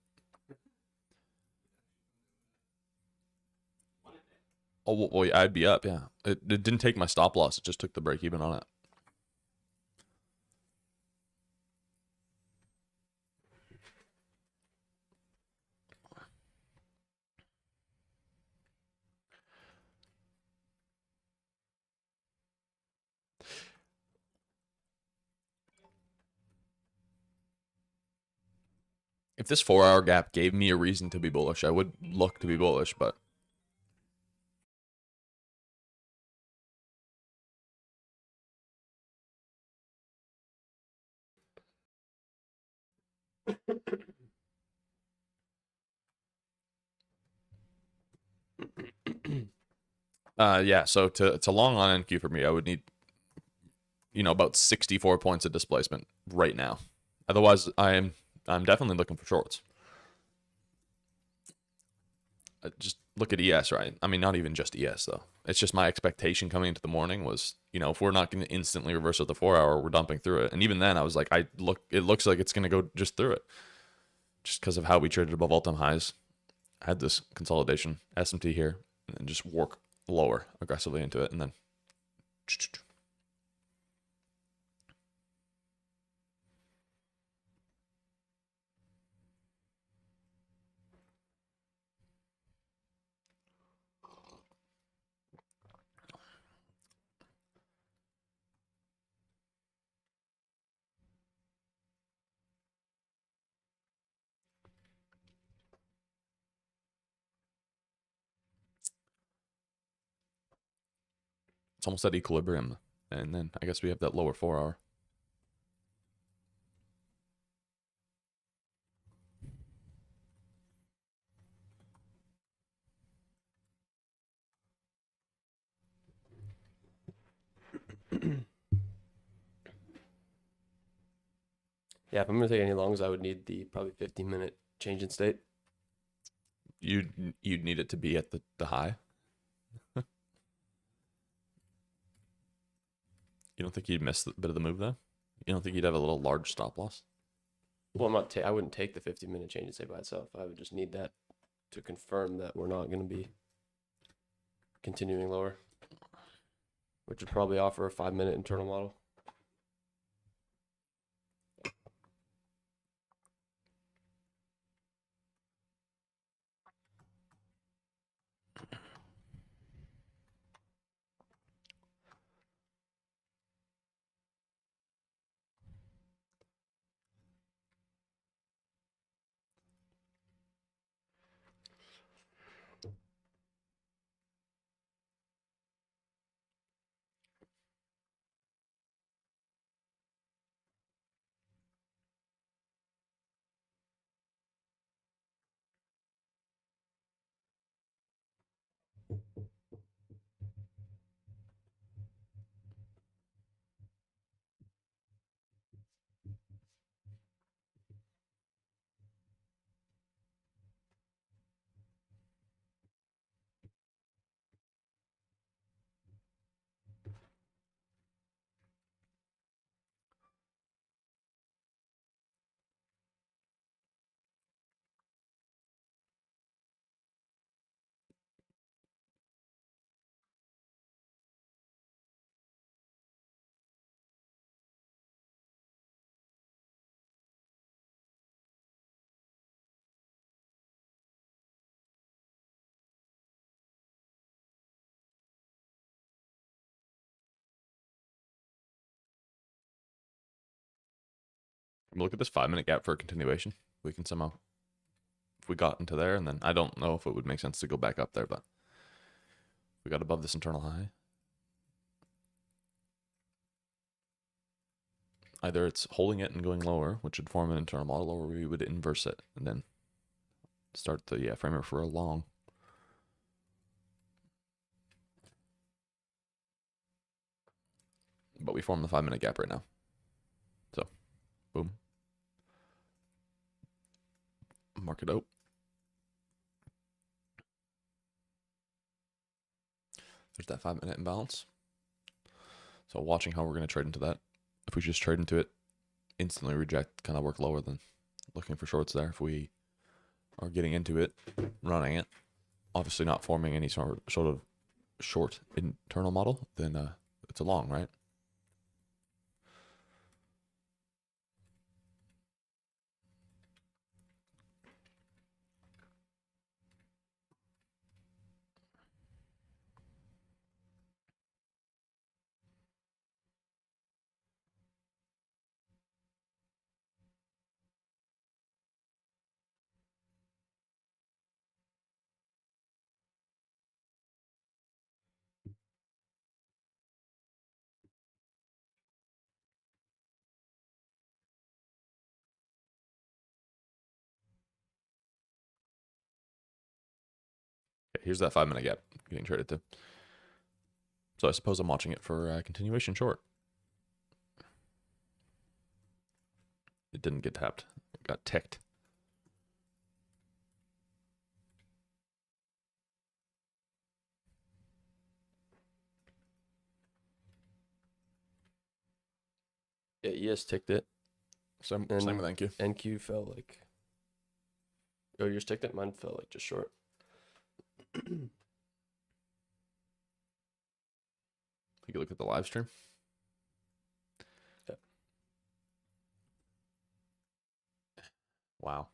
Oh, well, I'd be up, yeah. It didn't take my stop loss. It just took the break even on it. if this 4-hour gap gave me a reason to be bullish, I would look to be bullish, but yeah, so to long on NQ for me, I would need, about 64 points of displacement right now. Otherwise, I'm definitely looking for shorts. Just look at ES, right? I mean, not even just ES though. It's just my expectation coming into the morning was, if we're not going to instantly reverse at the 4-hour, we're dumping through it. And even then, I was like, it looks like it's going to go just through it, just because of how we traded above all-time highs. I had this consolidation SMT here, and then just work lower aggressively into it, and then. It's almost at equilibrium, and then I guess we have that lower 4-hour. Yeah, if I'm gonna take any longs, I would need the probably 15-minute change in state. You'd need it to be at the high. You don't think he'd miss a bit of the move though? You don't think he'd have a little large stop loss? Well, I wouldn't take the 15-minute change in state by itself. I would just need that to confirm that we're not going to be continuing lower, which would probably offer a 5-minute internal model. Look at this 5-minute gap for a continuation. We can somehow, if we got into there, and then I don't know if it would make sense to go back up there, but we got above this internal high. Either it's holding it and going lower, which would form an internal model, or we would inverse it and then start the framework for a long. But we form the 5-minute gap right now. So, boom. Mark it out. There's that 5-minute imbalance. So watching how we're going to trade into that. If we just trade into it, instantly reject, kind of work lower, than looking for shorts there. If we are getting into it, running it, obviously not forming any sort of short internal model, then it's a long, right? Okay, here's that 5 minute gap getting traded to. So I suppose I'm watching it for continuation short. It didn't get tapped. It got ticked. Yeah, ES ticked it. Same And with NQ. NQ fell like. Oh, yours ticked it. Mine fell like just short. Take a look at the live stream. Yeah. Wow.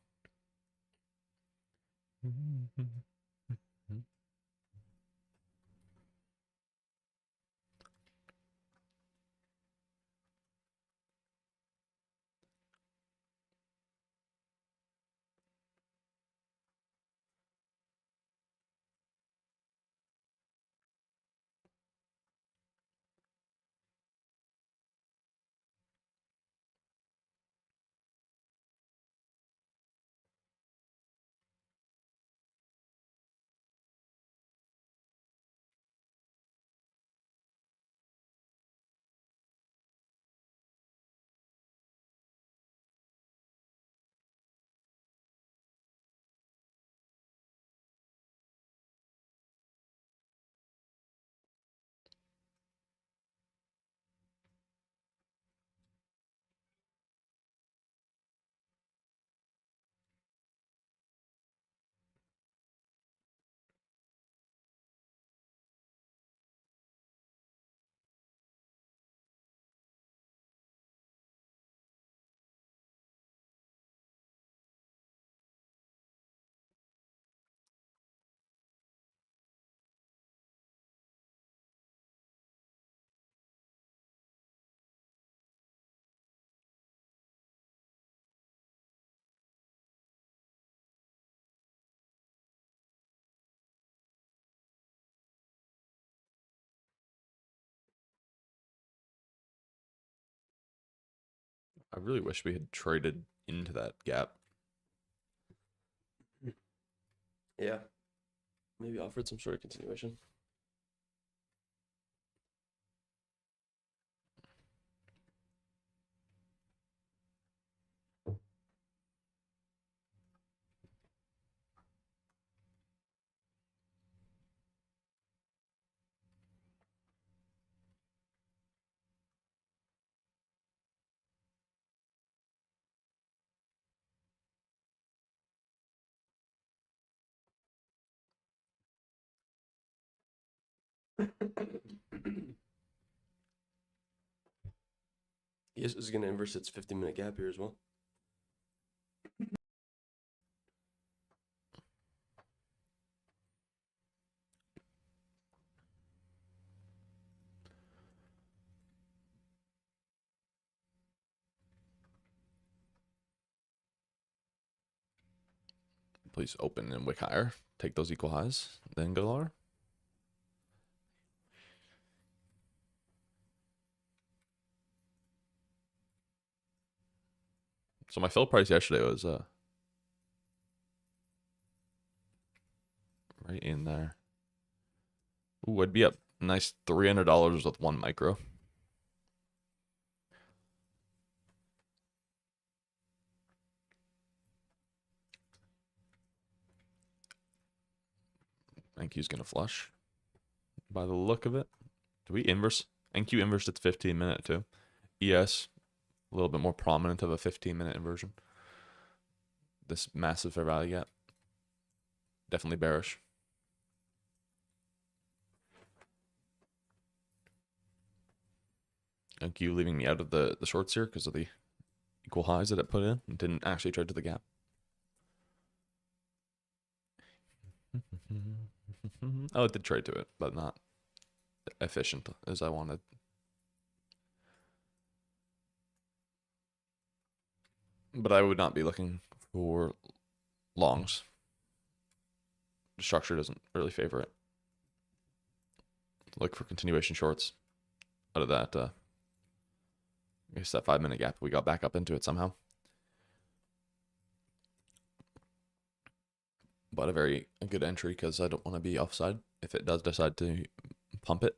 I really wish we had traded into that gap. Yeah. Maybe offered some sort of continuation. ES is going to inverse its 15-minute gap here as well. Please open and wick higher. Take those equal highs, then go lower. So my fill price yesterday was right in there. Ooh, I'd be up nice $300 with one micro. NQ's gonna flush. By the look of it. Do we inverse? NQ inversed its 15-minute too. ES, a little bit more prominent of a 15-minute inversion. This massive fair value gap. Definitely bearish. NQ leaving me out of the shorts here because of the equal highs that it put in and didn't actually trade to the gap. Oh, it did trade to it, but not efficient as I wanted. But I would not be looking for longs. The structure doesn't really favor it. Look for continuation shorts out of that. I guess that 5-minute gap. We got back up into it somehow. but a good entry because I don't want to be offside if it does decide to pump it.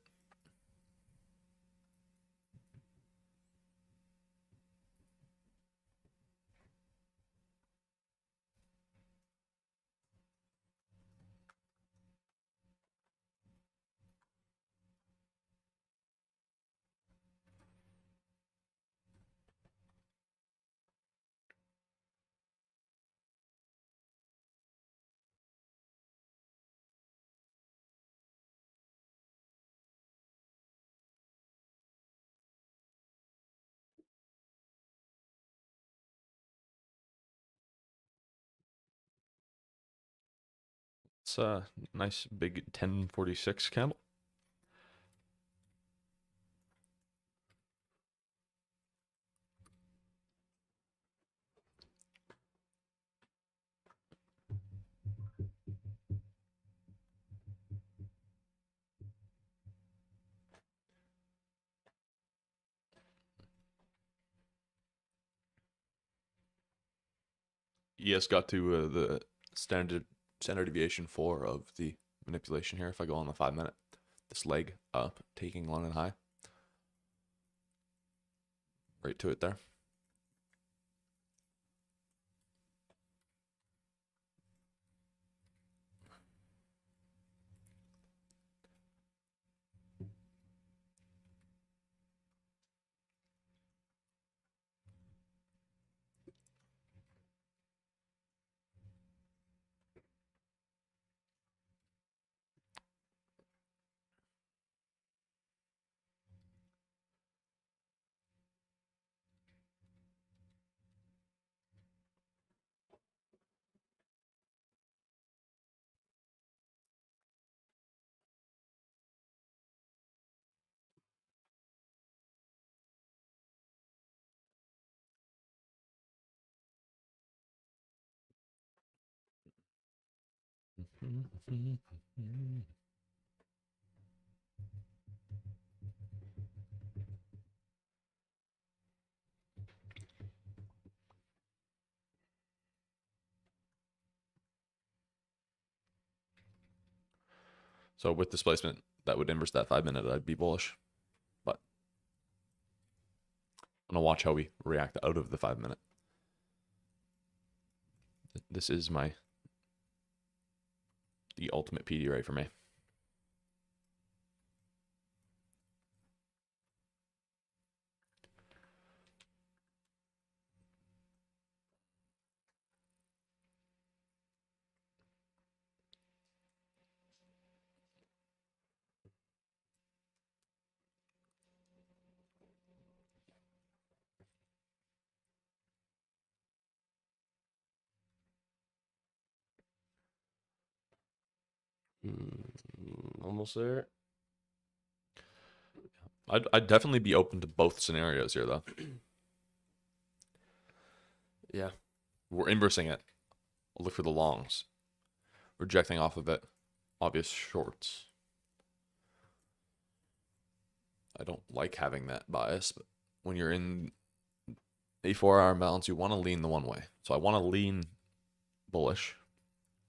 It's a nice big 1046 candle. Yes, got to the standard deviation 4 of the manipulation here. If I go on the 5 minute, this leg up, taking London high, right to it there. So with displacement, that would inverse that 5 minute. I'd be bullish, but I'm gonna watch how we react out of the 5 minute. This is the ultimate PD rate for me. Almost there. I'd definitely be open to both scenarios here, though. Yeah. We're inversing it. I'll look for the longs. Rejecting off of it. Obvious shorts. I don't like having that bias, but when you're in a 4-hour imbalance, you want to lean the one way. So I want to lean bullish,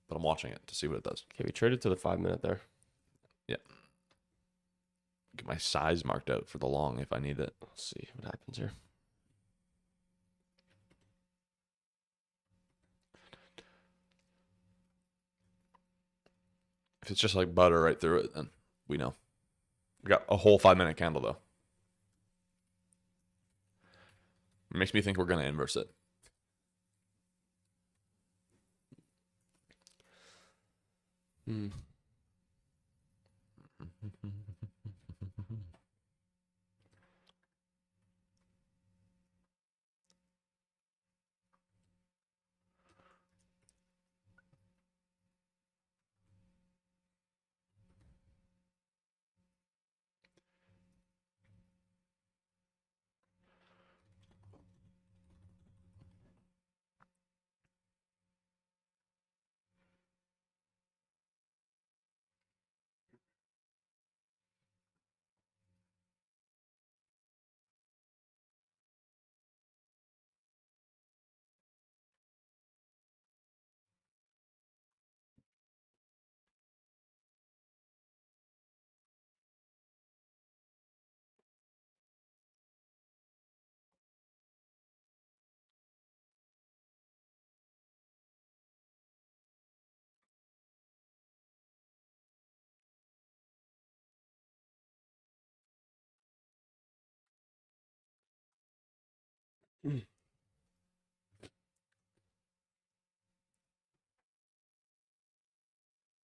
but I'm watching it to see what it does. Okay, we traded to the 5 minute there. Yeah. Get my size marked out for the long if I need it. Let's see what happens here. If it's just like butter right through it, then we know. We got a whole 5 minute candle, though. It makes me think we're going to inverse it.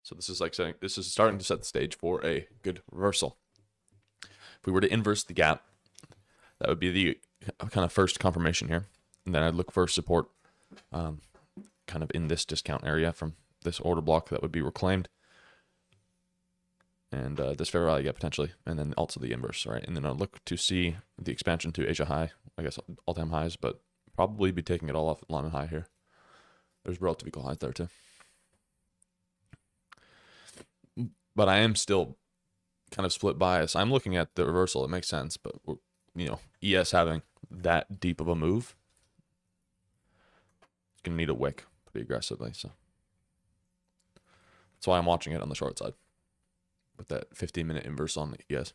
So this is starting to set the stage for a good reversal. If we were to inverse the gap, that would be the kind of first confirmation here. And then I'd look for support kind of in this discount area from this order block that would be reclaimed. And this fair value gap potentially. And then also the inverse, right? And then I'll look to see the expansion to Asia high, I guess all-time highs, but probably be taking it all off at London high here. There's relative equal highs there too. But I am still kind of split bias. I'm looking at the reversal. It makes sense, but ES having that deep of a move, it's gonna need a wick pretty aggressively. So that's why I'm watching it on the short side with that 15-minute inverse on the ES.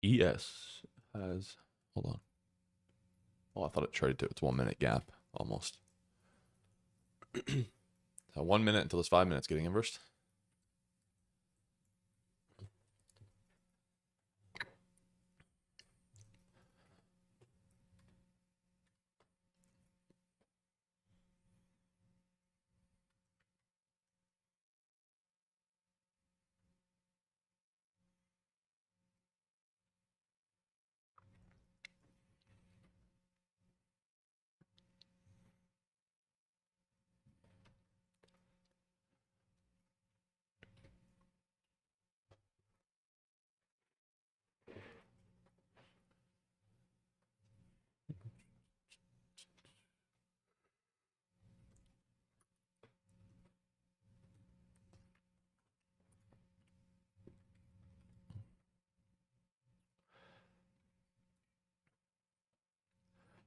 ES has, hold on. Oh, I thought it traded to its 1 minute gap almost. So 1 minute until it's 5 minutes getting inversed.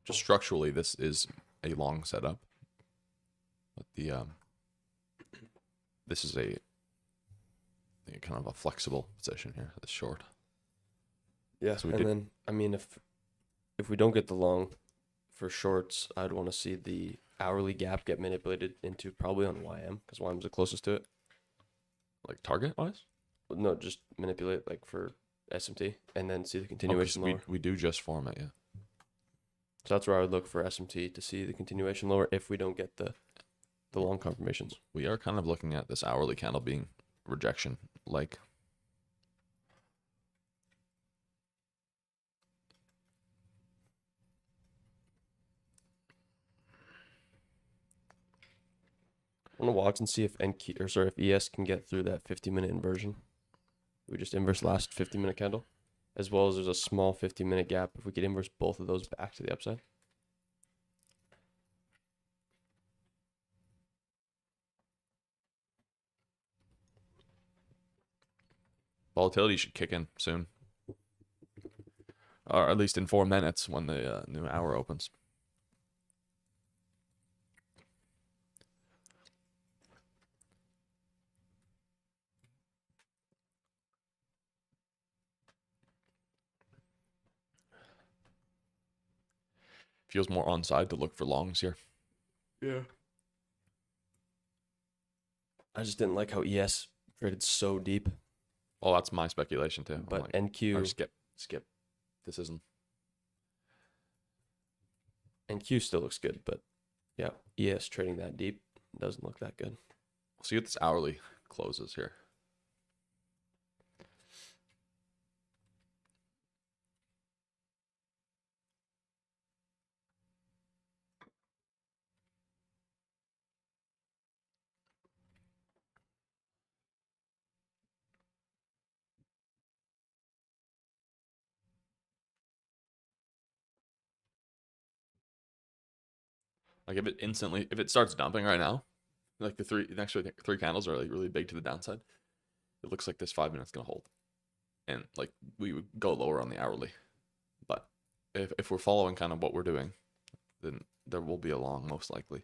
Just structurally, this is a long setup, but this is a kind of a flexible position here. This short. Yeah, So and then I mean, if we don't get the long for shorts, I'd want to see the hourly gap get manipulated into probably on YM because YM's the closest to it. Like target wise? No, just manipulate like for SMT and then see the continuation lower. We do just form it, yeah. So that's where I would look for SMT to see the continuation lower if we don't get the long confirmations. We are kind of looking at this hourly candle being rejection like. I want to watch and see if if ES can get through that 50-minute inversion. We just inverse last 50-minute candle, as well as there's a small 50-minute gap. If we could inverse both of those back to the upside. Volatility should kick in soon, or at least in 4 minutes when the new hour opens. Feels more onside to look for longs here. Yeah. I just didn't like how ES traded so deep Well, that's my speculation too. I'm But like, NQ or skip. This isn't. NQ still looks good, but yeah, ES trading that deep doesn't look that good. We'll see what this hourly closes here. Like if it starts dumping right now, like the next three candles are like really big to the downside. It looks like this 5 minutes gonna hold, and like we would go lower on the hourly. But if we're following kind of what we're doing, then there will be a long most likely.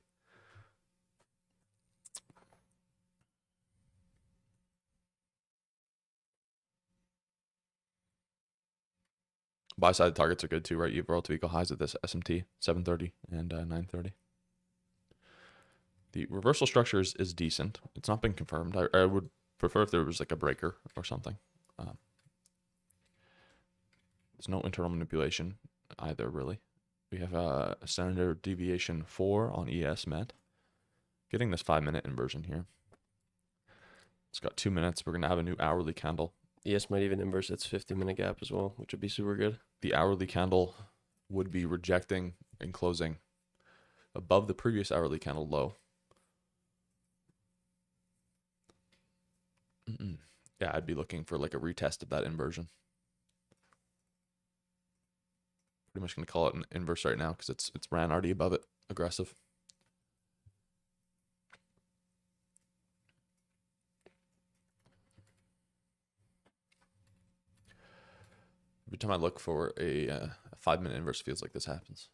Buy side targets are good too, right? You have relative equal highs at this SMT 730 and 930. The reversal structure is decent. It's not been confirmed. I would prefer if there was like a breaker or something. There's no internal manipulation either, really. We have a standard deviation 4 on ES met. Getting this 5 minute inversion here. It's got 2 minutes. We're going to have a new hourly candle. ES might even inverse its 50-minute gap as well, which would be super good. The hourly candle would be rejecting and closing above the previous hourly candle low. Yeah, I'd be looking for like a retest of that inversion. Pretty much going to call it an inverse right now because it's ran already above it. Aggressive. Every time I look for a 5 minute inverse, feels like this happens.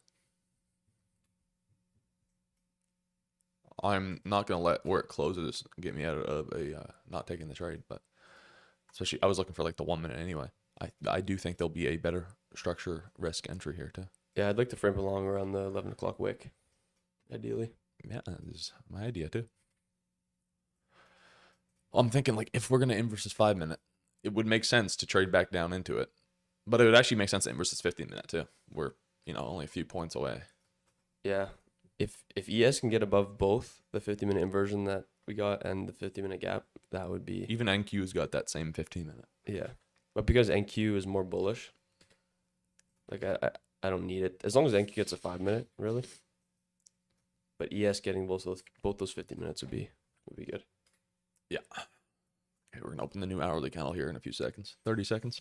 I'm not going to let where it closes get me out of not taking the trade, but especially I was looking for like the 1 minute anyway. I do think there'll be a better structure risk entry here too. Yeah, I'd like to frame along around the 11 o'clock wick, ideally. Yeah, this is my idea too. Well, I'm thinking like if we're going to inverse this 5 minute, it would make sense to trade back down into it. But it would actually make sense to inverse this 15 minute too. We're, only a few points away. Yeah. If ES can get above both the 50-minute inversion that we got and the 50-minute gap, that would be... Even NQ's got that same 15 minute. Yeah. But because NQ is more bullish, like I don't need it. As long as NQ gets a 5 minute, really. But ES getting both those 50 minutes would be good. Yeah. Okay, we're going to open the new hourly candle here in a few seconds. 30 seconds.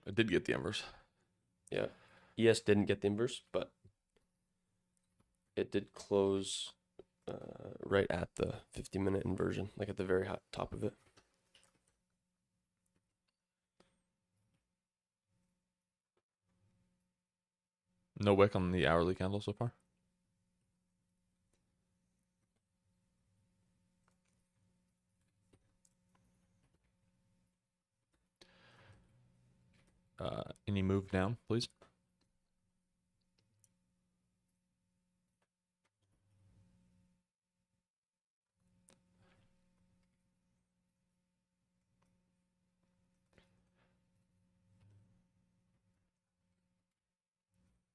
I did get the inverse. Yeah. ES didn't get the inverse, but it did close right at the 50-minute inversion, like at the very top of it. No wick on the hourly candle so far. Any move down, please?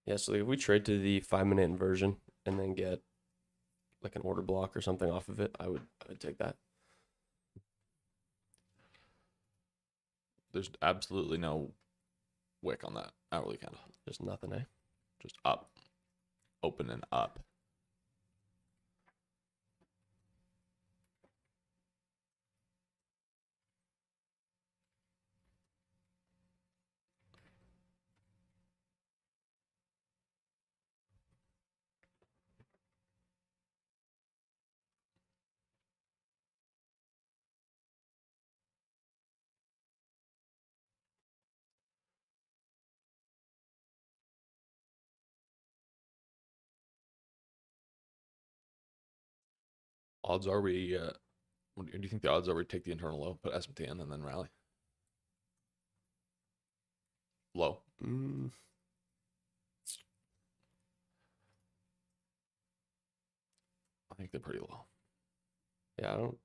Yeah, so if we trade to the 5-minute inversion and then get like an order block or something off of it, I would take that. There's absolutely no wick on that hourly candle. Just nothing, eh? Just up. Open and up. Odds are we. What do you think the odds are we take the internal low, put SMT in, and then rally? Low. I think they're pretty low. Yeah, I don't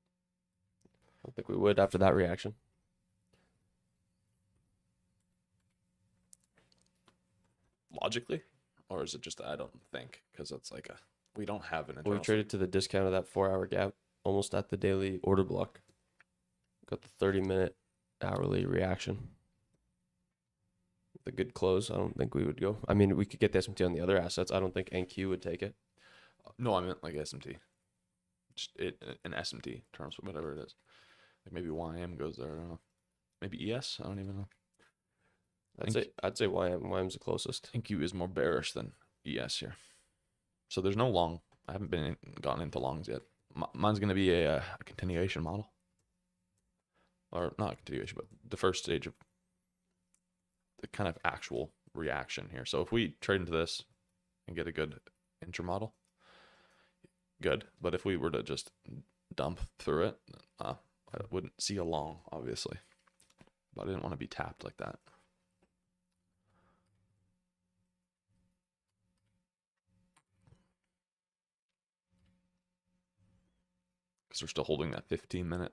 think we would after that reaction. Logically, or is it just I don't think because it's like we don't have an We internal. traded to the discount of that 4-hour gap, almost at the daily order block. Got the 30-minute hourly reaction. The good close, I don't think we would go. I mean, we could get the SMT on the other assets. I don't think NQ would take it. No, I meant like SMT. Just an SMT terms, whatever it is. Like maybe YM goes there. I don't know. Maybe ES. I don't even know. I'd say YM. YM's the closest. NQ is more bearish than ES here. So there's no long. I haven't gotten into longs yet. Mine's going to be a continuation model. Or not a continuation, but the first stage of the kind of actual reaction here. So if we trade into this and get a good intra model, good. But if we were to just dump through it, I wouldn't see a long, obviously. But I didn't want to be tapped like that. Because we're still holding that 15-minute.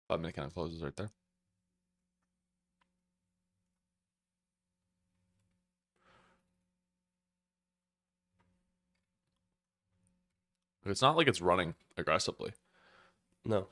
Five-minute kind of closes right there. It's not like it's running aggressively. No.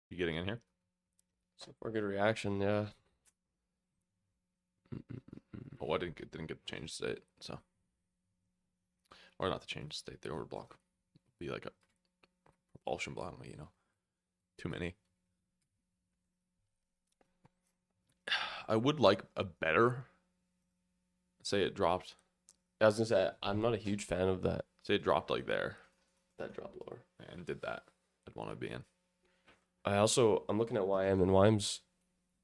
You getting in here? So for a good reaction, yeah. Oh, I didn't get to change state, so. Or not to change state, the order block. Be like a propulsion block, you know. Too many. I would like a better. Say it dropped. I was gonna say I'm not a huge fan of that. Say it dropped like there That drop lower. and did that. I'd want to be in. I'm looking at YM, and YM's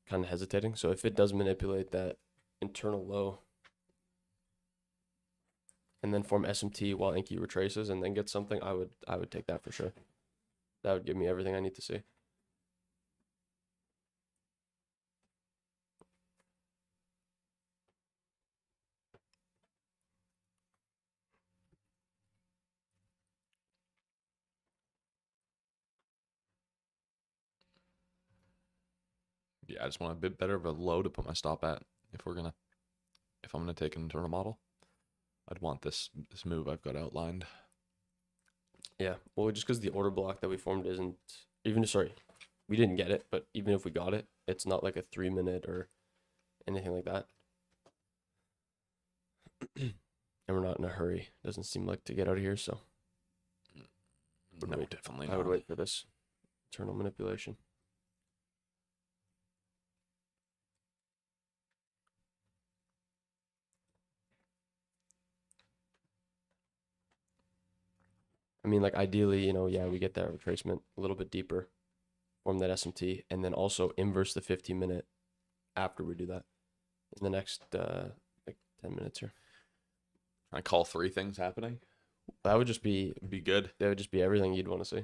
kind of hesitating. So if it does manipulate that internal low, and then form SMT while NQ retraces and then get something, I would take that for sure. That would give me everything I need to see. Yeah, I just want a bit better of a low to put my stop at if I'm gonna take an internal model. I'd want this move I've got outlined. Yeah, well, just because the order block that we formed isn't even, sorry, we didn't get it, but even if we got it, it's not like a 3-minute or anything like that. And we're not in a hurry. Doesn't seem like to get out of here, so No, definitely I not. would wait for this internal manipulation. I mean, like ideally, yeah, we get that retracement a little bit deeper, form that SMT, and then also inverse the 15-minute after we do that in the next like 10 minutes here. I call 3 things happening. That would just be good. That would just be everything you'd want to see.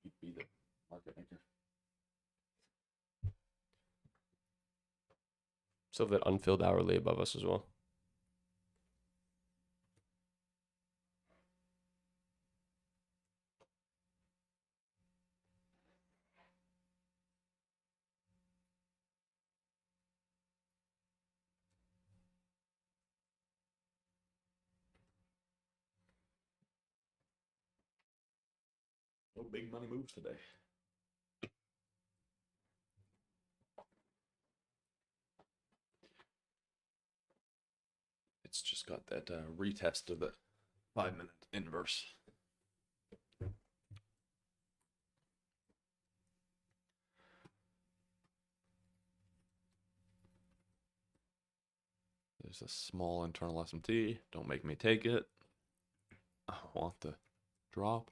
You'd be the market maker. So that unfilled hourly above us as well. No big money moves today. It's just got that retest of the 5-minute inverse. There's a small internal SMT. Don't make me take it. I want the drop.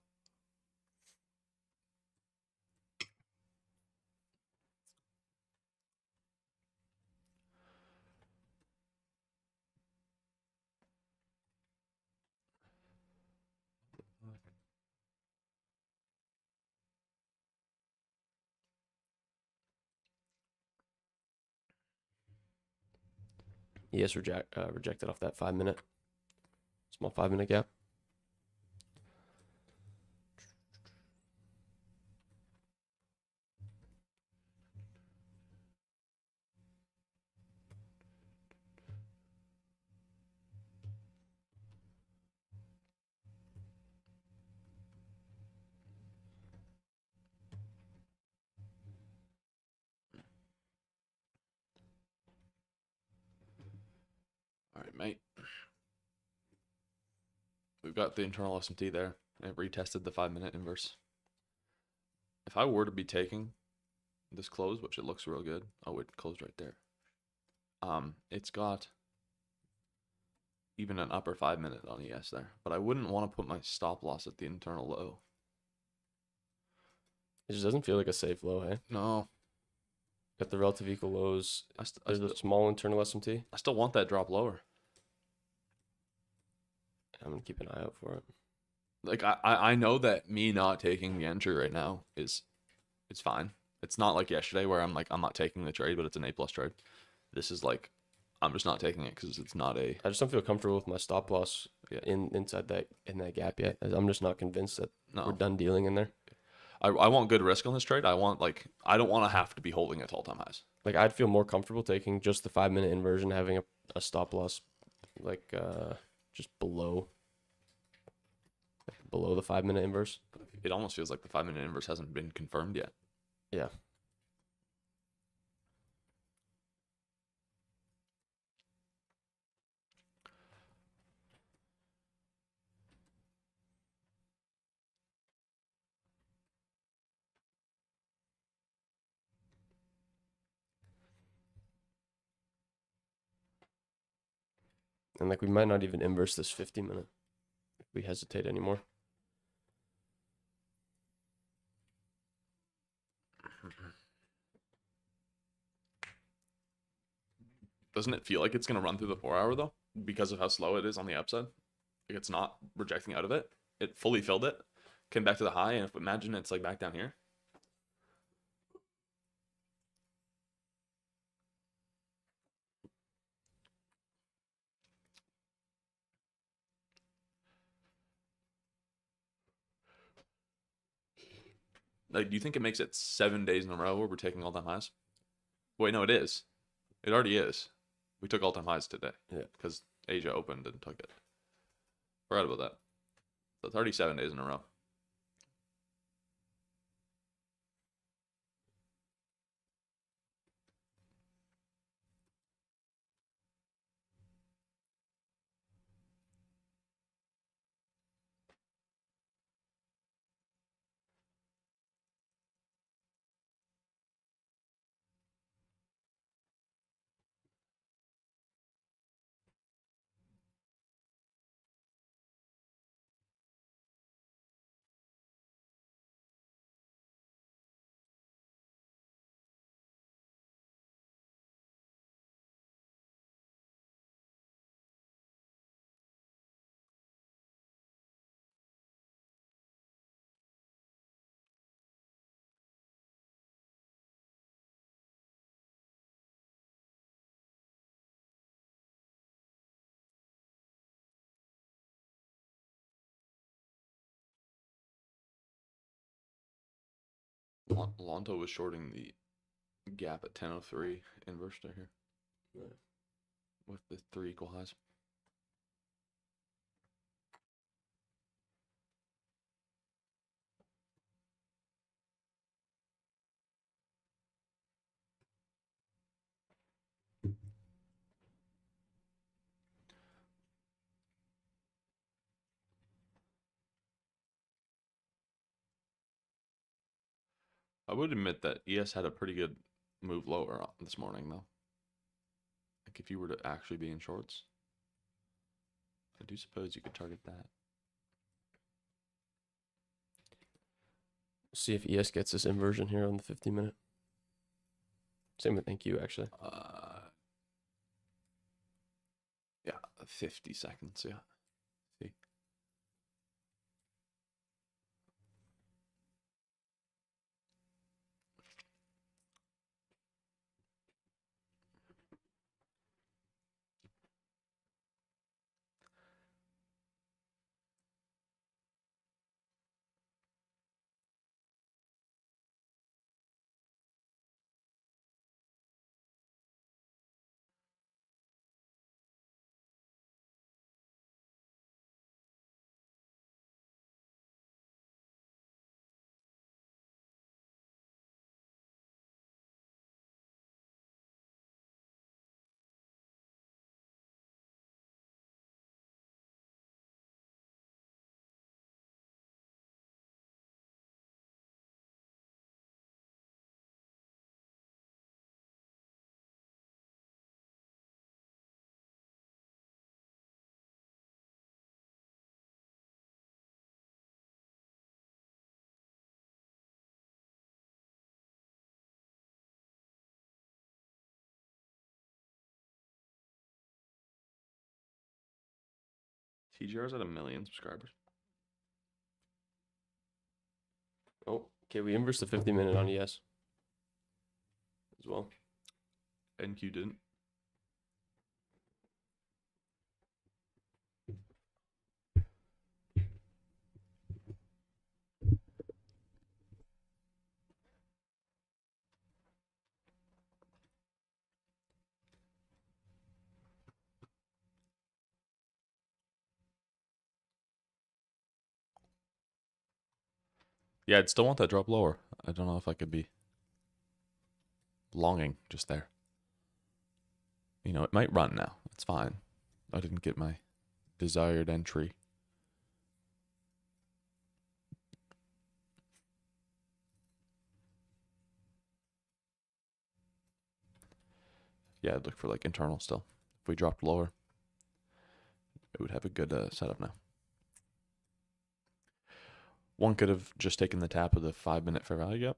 Yes, rejected off that 5-minute, small 5-minute gap. All right, mate. We've got the internal SMT there. It retested the 5-minute inverse. If I were to be taking this close, which it looks real good. Oh, it closed right there. It's got even an upper 5-minute on ES there, but I wouldn't want to put my stop loss at the internal low. It just doesn't feel like a safe low, hey? No. Got the relative equal lows. There's a small internal SMT. I still want that drop lower. I'm going to keep an eye out for it. Like, I know that me not taking the entry right now it's fine. It's not like yesterday where I'm like, I'm not taking the trade, but it's an A+ trade. This is like, I'm just not taking it because it's not a... I just don't feel comfortable with my stop loss inside that gap yet. I'm just not convinced that we're done dealing in there. I want good risk on this trade. I don't want to have to be holding it all time highs. Like, I'd feel more comfortable taking just the 5-minute inversion, having a stop loss like just below the 5-minute inverse. It almost feels like the 5-minute inverse hasn't been confirmed yet. Yeah. And like, we might not even inverse this 50-minute if we hesitate anymore. Doesn't it feel like it's going to run through the 4-hour, though? Because of how slow it is on the upside? Like, it's not rejecting out of it. It fully filled it. Came back to the high, and if imagine it's, like, back down here. Like, do you think it makes it 7 days in a row where we're taking all-time highs? Wait, no, it is. It already is. We took all-time highs today. Yeah. Because Asia opened and took it. Forgot about that. So it's already 7 days in a row. Lonto was shorting the gap at 10:03 inverse right here. Yeah. With the 3 equal highs. I would admit that ES had a pretty good move lower this morning, though. Like, if you were to actually be in shorts, I do suppose you could target that. See if ES gets this inversion here on the 50-minute. Same with NQ, actually. Yeah, 50 seconds, yeah. See. TGR's at 1 million subscribers. Oh, okay, we inversed the 50-minute on ES as well. NQ didn't. Yeah, I'd still want that drop lower. I don't know if I could be longing just there. You know, it might run now. It's fine. I didn't get my desired entry. Yeah, I'd look for like internal still. If we dropped lower, it would have a good setup now. One could have just taken the tap of the 5-minute fair value gap,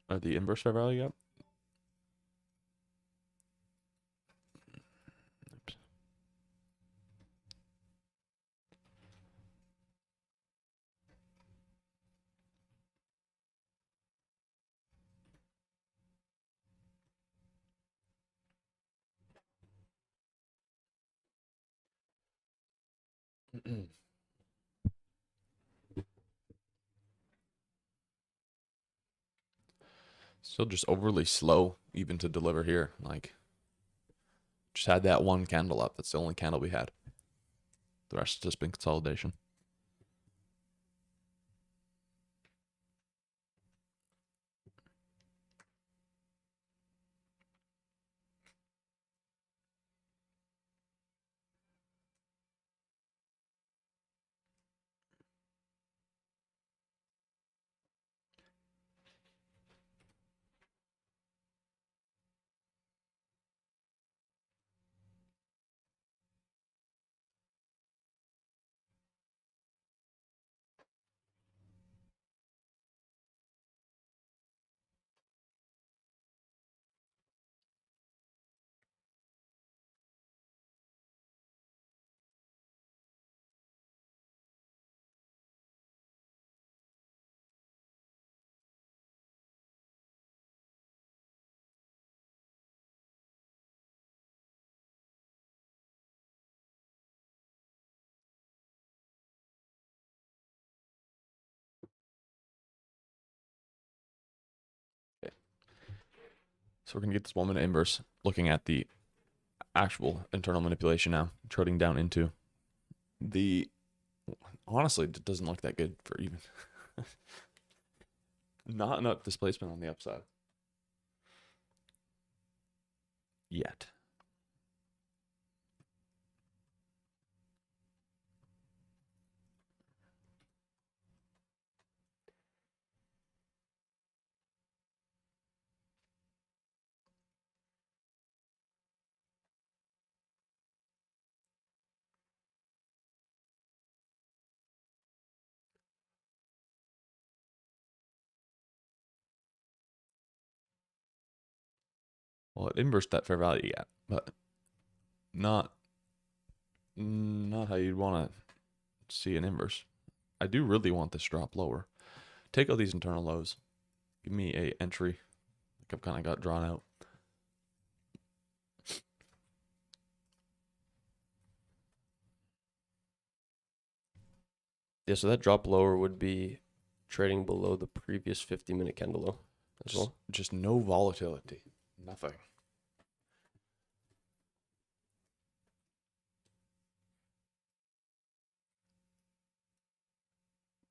or the inverse fair value gap. Still just overly slow even to deliver here. Like, just had that one candle up. That's the only candle we had. The rest has just been consolidation. So we're going to get this 1 minute inverse, looking at the actual internal manipulation now, trading down into the, honestly, it doesn't look that good for even, not enough displacement on the upside yet. Well, it inversed that fair value gap, but not how you'd want to see an inverse. I do really want this drop lower. Take out these internal lows. Give me a entry, like I've kind of got drawn out. Yeah, so that drop lower would be trading below the previous 50-minute candle low as well. Just no volatility. Nothing.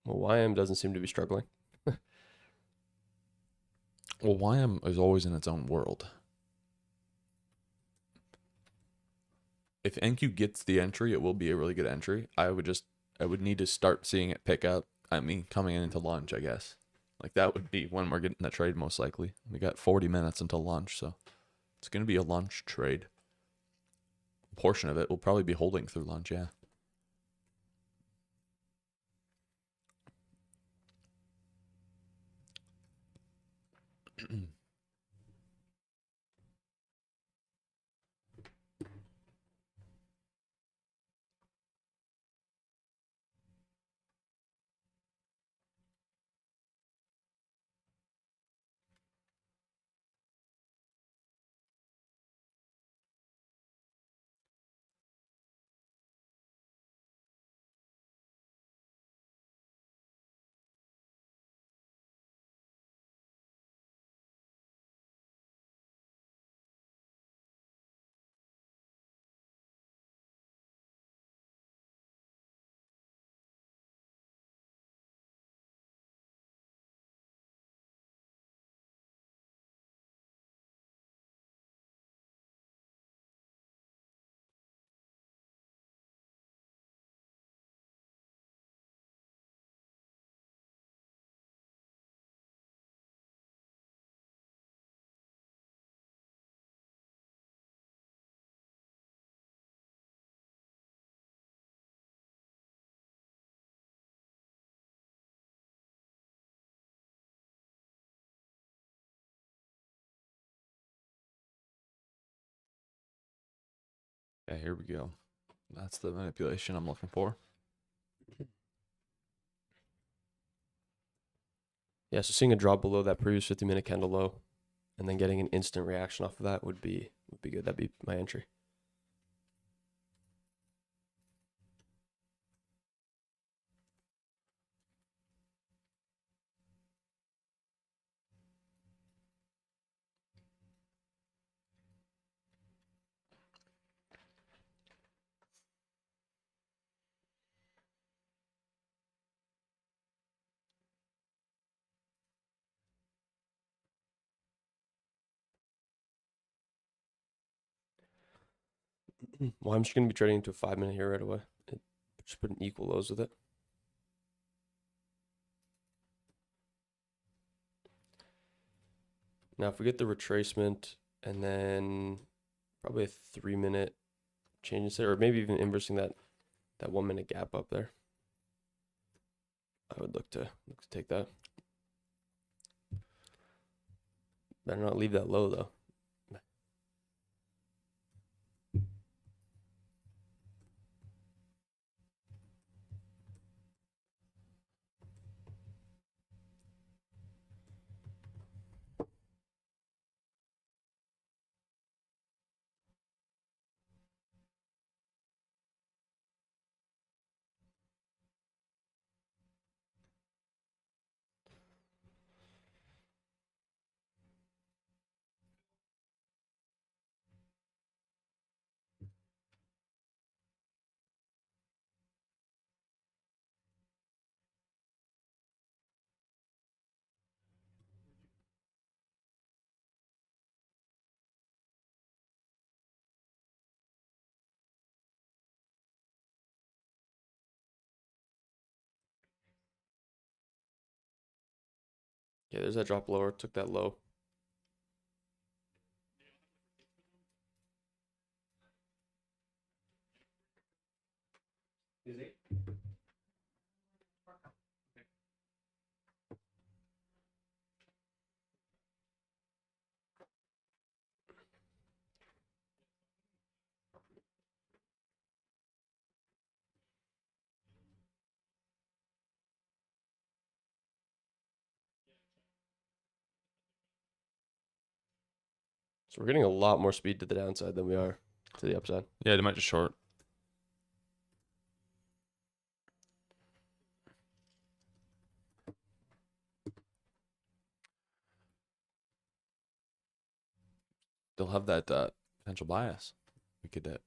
Well, YM doesn't seem to be struggling. Well, YM is always in its own world. If NQ gets the entry, it will be a really good entry. I would need to start seeing it pick up. I mean, coming into lunch, I guess. Like, that would be when we're getting the trade most likely. We got 40 minutes until lunch, so it's going to be a lunch trade. A portion of it will probably be holding through lunch, yeah. Yeah, here we go. That's the manipulation I'm looking for. Yeah, so seeing a drop below that previous 50-minute candle low and then getting an instant reaction off of that would be good. That'd be my entry. Well, I'm just going to be trading into a 5-minute here right away. Just put an equal lows with it. Now, if we get the retracement and then probably a 3-minute change in state, or maybe even inversing that 1-minute gap up there, I would look to take that. Better not leave that low though. Yeah, there's that drop lower. Took that low. So we're getting a lot more speed to the downside than we are to the upside. Yeah, they might just short. They'll have that potential bias. We could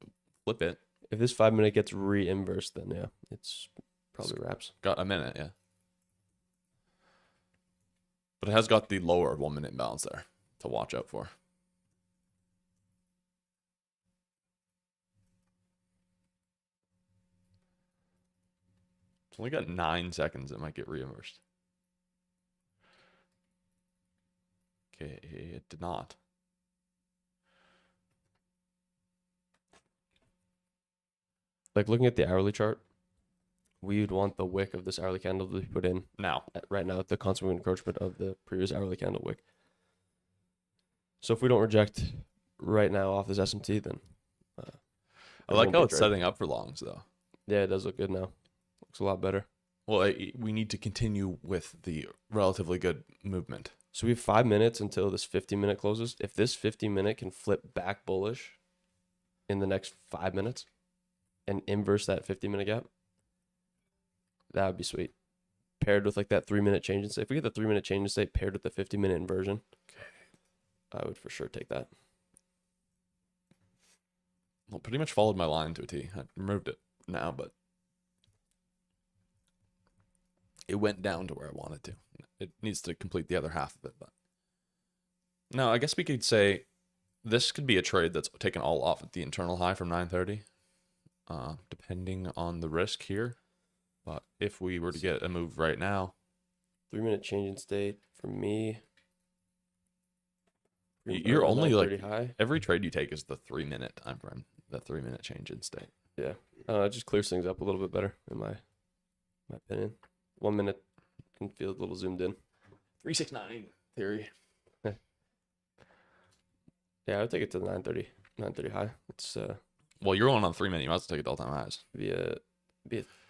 flip it. If this 5-minute gets re-inversed, then yeah, it's probably wraps. Got a minute, yeah. But it has got the lower 1-minute imbalance there to watch out for. It's only got 9 seconds. It might get re-inversed. Okay, it did not. Like looking at the hourly chart, we would want the wick of this hourly candle to be put in Now. right now at the constant encroachment of the previous hourly candle wick. So if we don't reject right now off this SMT, then I like how it's setting up for longs, though. Yeah, it does look good now. Looks a lot better. Well, we need to continue with the relatively good movement. So we have 5 minutes until this 50-minute closes. If this 50-minute can flip back bullish in the next 5 minutes and inverse that 50-minute gap, that would be sweet. Paired with like that 3-minute change in state. If we get the 3-minute change in state paired with the 50-minute inversion, I would for sure take that. Well, pretty much followed my line to a T. I removed it now, but it went down to where I wanted to. It needs to complete the other half of it, but no, I guess we could say this could be a trade that's taken all off at the internal high from 930, depending on the risk here. But if we were to get a move right now, 3-minute change in state for me. You're only like high. Every trade you take is the 3-minute time frame, the 3-minute change in state. Yeah, it just clears things up a little bit better in my opinion. 1 minute can feel a little zoomed in. 369 theory. Yeah, I would take it to the 930 high. It's well, you're going on 3-minute. You might as well take it to all-time highs. be a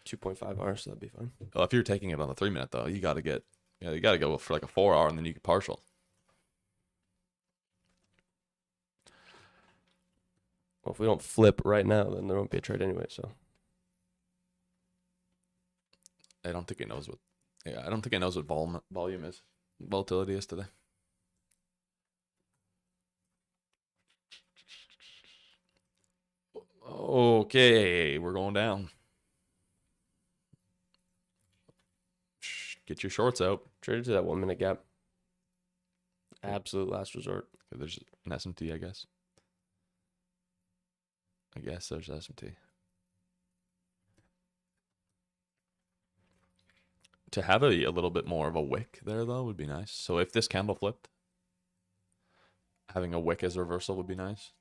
2.5 hours, so that'd be fine. Well, if you're taking it on the 3-minute though, you got to go for like a 4-hour, and then you get partial. Well, if we don't flip right now, then there won't be a trade anyway. So I don't think it knows what. Yeah, I don't think it knows what volume is. Volatility is today. Okay, we're going down. Get your shorts out. trade it to that 1 minute gap. Absolute last resort. There's an SMT, I guess. I guess there's SMT. To have a little bit more of a wick there, though, would be nice. So if this candle flipped, having a wick as a reversal would be nice.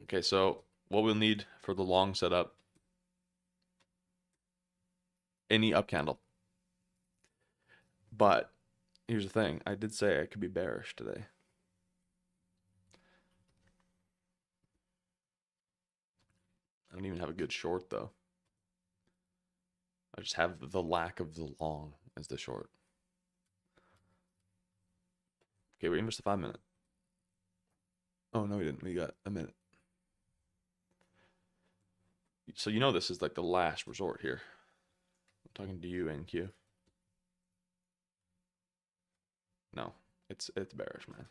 Okay, so what we'll need for the long setup, any up candle. But here's the thing. I did say I could be bearish today. I don't even have a good short, though. I just have the lack of the long as the short. Okay, we missed the 5 minute. Oh, no, we didn't. We got a minute. So you know this is like the last resort here. I'm talking to you, NQ. No, it's bearish, man.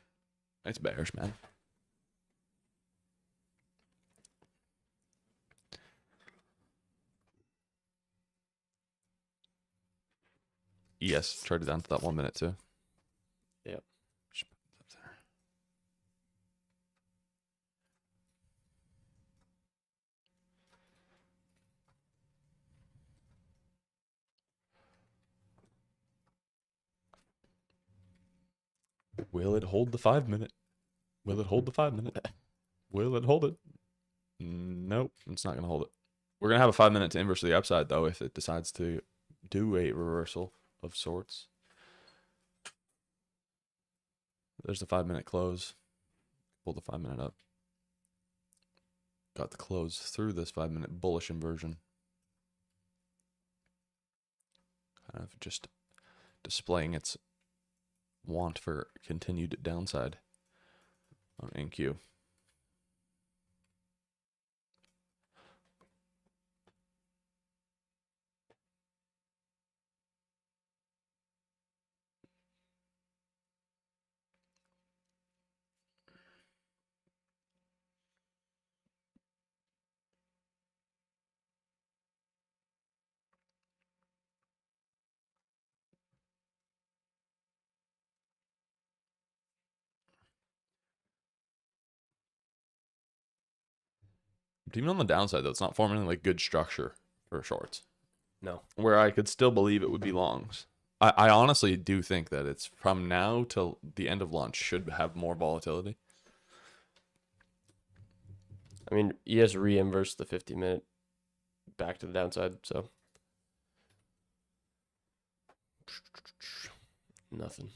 It's bearish, man. Yes, tried it down to that 1 minute too. Yep. Just put that there. Will it hold the 5 minute? Will it hold the 5 minute? Will it hold it? Nope, it's not going to hold it. We're going to have a 5 minute to inverse the upside, though, if it decides to do a reversal of sorts. There's the 5 minute close. Pull the 5 minute up. Got the close through this 5 minute bullish inversion. Kind of just displaying its want for continued downside on NQ. Even on the downside, though, it's not forming like good structure for shorts. No. Where I could still believe it would be longs. I honestly do think that it's from now till the end of lunch should have more volatility. I mean, he has re-inversed the 50-minute back to the downside, so nothing.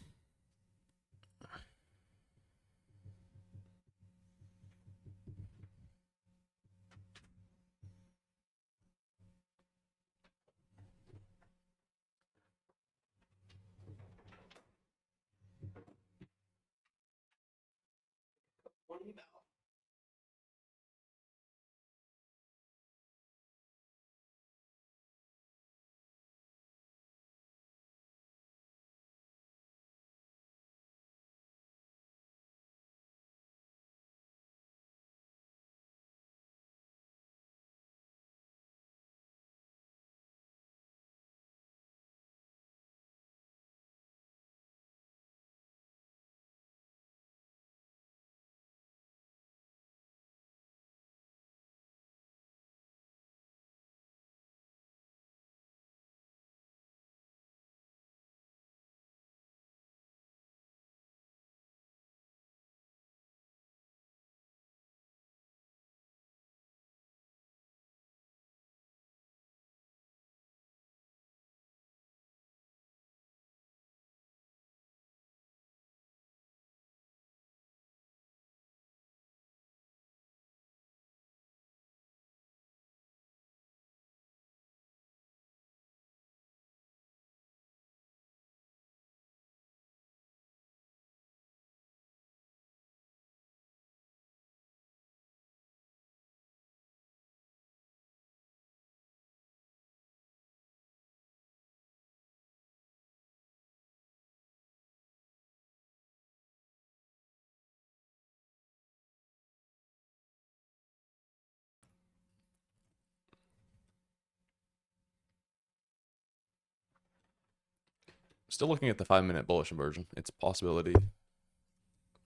Still looking at the 5-minute bullish inversion. It's a possibility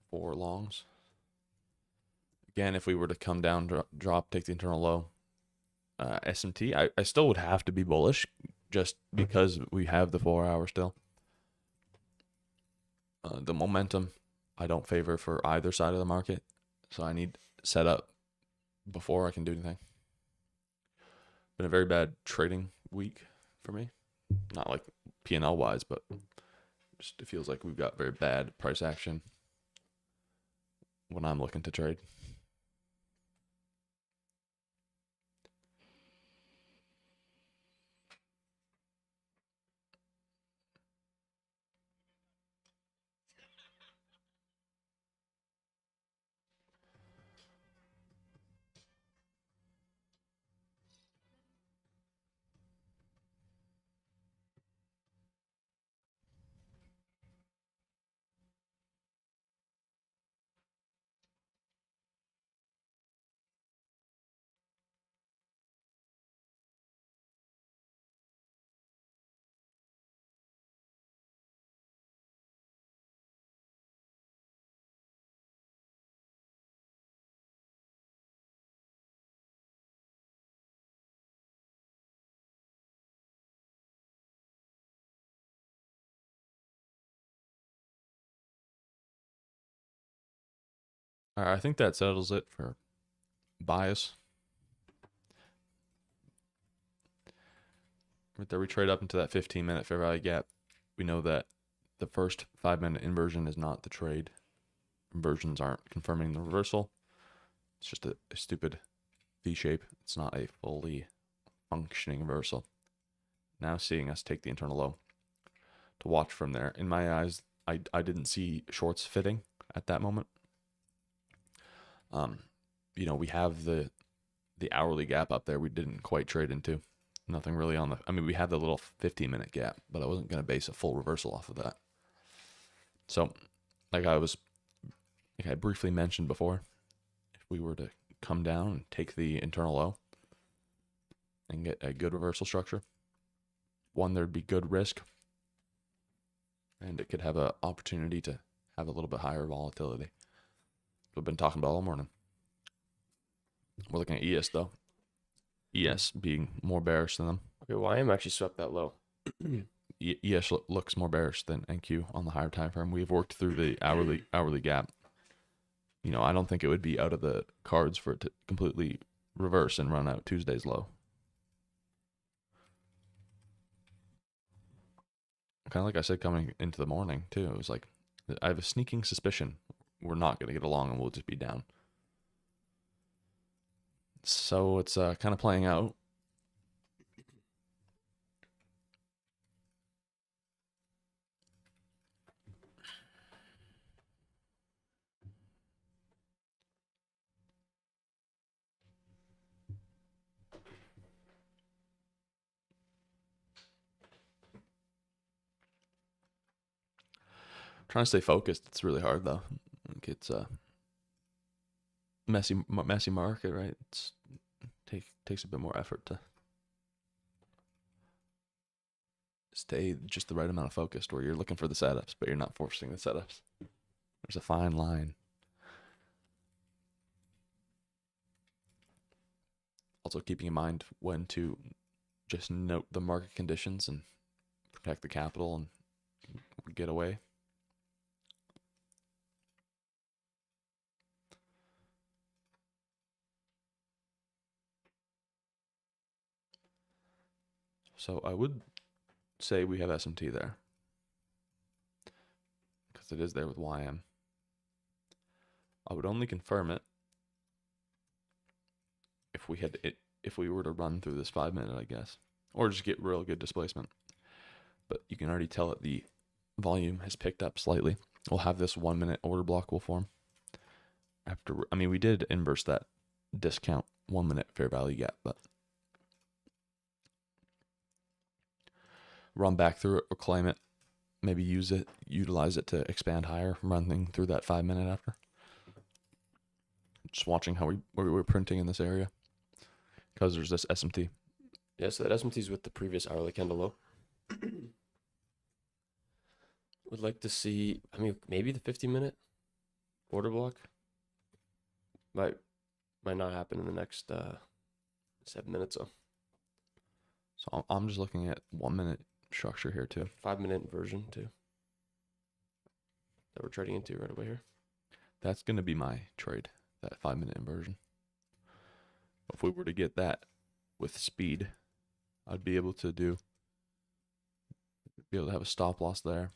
for longs. Again, if we were to come down, drop, take the internal low, SMT, I still would have to be bullish just because we have the 4 hour still. The momentum I don't favor for either side of the market, so I need setup before I can do anything. Been a very bad trading week for me. Not like P&L wise, but just it feels like we've got very bad price action when I'm looking to trade. All right, I think that settles it for bias. Right there, we trade up into that 15-minute fair value gap. We know that the first 5-minute inversion is not the trade. Inversions aren't confirming the reversal. It's just a stupid V shape. It's not a fully functioning reversal. Now seeing us take the internal low to watch from there. In my eyes, I didn't see shorts fitting at that moment. We have the hourly gap up there we didn't quite trade into. Nothing really on we have the little 15-minute gap, but I wasn't going to base a full reversal off of that. So, like I briefly mentioned before, if we were to come down and take the internal low and get a good reversal structure, one, there'd be good risk, and it could have an opportunity to have a little bit higher volatility. We've been talking about all morning. We're looking at ES though. ES being more bearish than them. Okay, YM actually swept that low. ES looks more bearish than NQ on the higher time frame. We've worked through the hourly gap. I don't think it would be out of the cards for it to completely reverse and run out Tuesday's low. Kind of like I said coming into the morning too. It was like, I have a sneaking suspicion we're not going to get along and we'll just be down. So it's kind of playing out. Trying to stay focused. It's really hard though. It's a messy market, right? Takes a bit more effort to stay just the right amount of focused, where you're looking for the setups, but you're not forcing the setups. There's a fine line. Also keeping in mind when to just note the market conditions and protect the capital and get away. So I would say we have SMT there because it is there with YM. I would only confirm it if we were to run through this 5-minute, I guess, or just get real good displacement. But you can already tell that the volume has picked up slightly. We'll have this 1-minute order block will form after. We did inverse that discount 1-minute fair value gap, but run back through it, reclaim it, maybe utilize it to expand higher, running through that 5-minute after. Just watching how we were printing in this area because there's this SMT. Yeah, so that SMT is with the previous hourly candle low. would like to see. I mean, maybe the 50-minute order block might not happen in the next 7 minutes. So So I'm just looking at 1 minute structure here too. 5-minute inversion too. That we're trading into right away here. That's going to be my trade, that 5-minute inversion. If we were to get that with speed, I'd be able to have a stop loss there.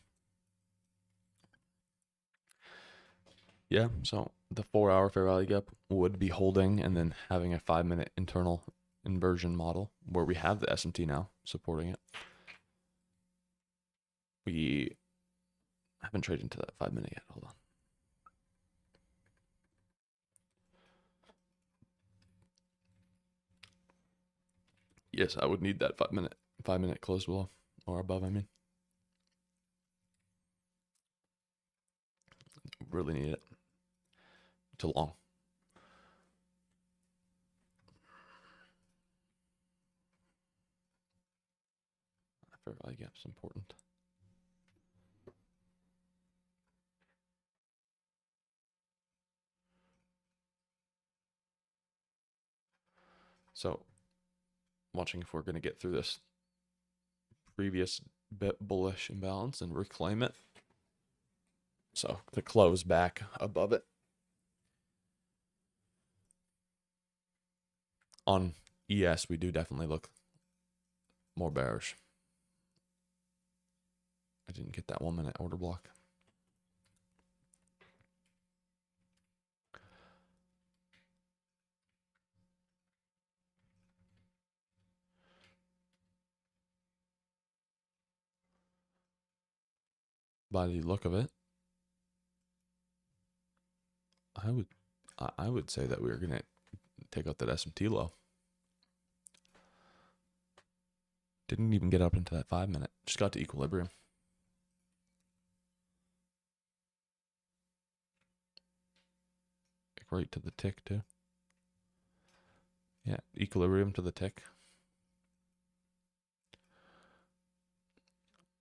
Yeah, so the 4-hour fair value gap would be holding and then having a 5-minute internal inversion model where we have the SMT now supporting it. We haven't traded into that 5-minute yet. Hold on. Yes, I would need that 5-minute close below or above, I mean. Really need it. Too long. Fair value gap's important. So, watching if we're going to get through this previous bit bullish imbalance and reclaim it. So, to close back above it. On ES, we do definitely look more bearish. I didn't get that 1-minute order block. By the look of it, I would say that we are going to take out that SMT low. Didn't even get up into that 5-minute. Just got to equilibrium. Right to the tick too. Yeah, equilibrium to the tick.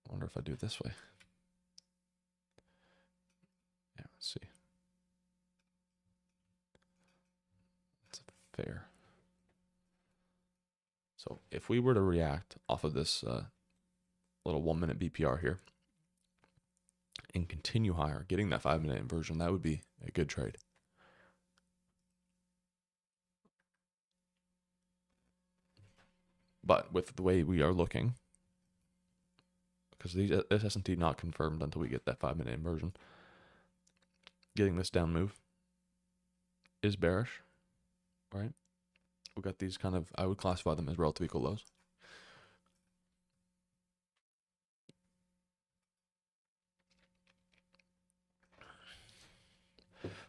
I wonder if I do it this way. Yeah, let's see. That's fair. So if we were to react off of this little 1-minute BPR here and continue higher, getting that 5-minute inversion, that would be a good trade. But with the way we are looking, because this SMT not confirmed until we get that 5-minute inversion, getting this down move is bearish, right? We got these kind of, I would classify them as relative equal lows.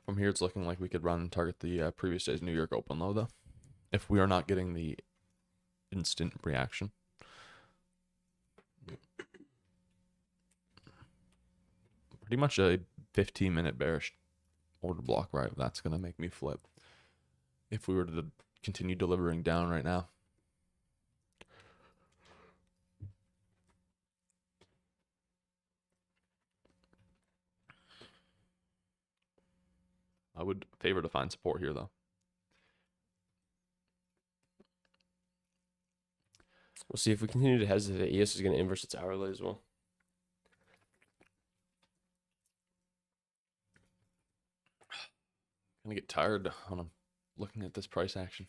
From here, it's looking like we could run and target the previous day's New York Open low, though, if we are not getting the instant reaction. Pretty much a 15-minute bearish order block, right? That's going to make me flip if we were to continue delivering down right now. I would favor to find support here, though. We'll see if we continue to hesitate. ES is going to inverse its hourly as well. Gonna get tired when I'm looking at this price action.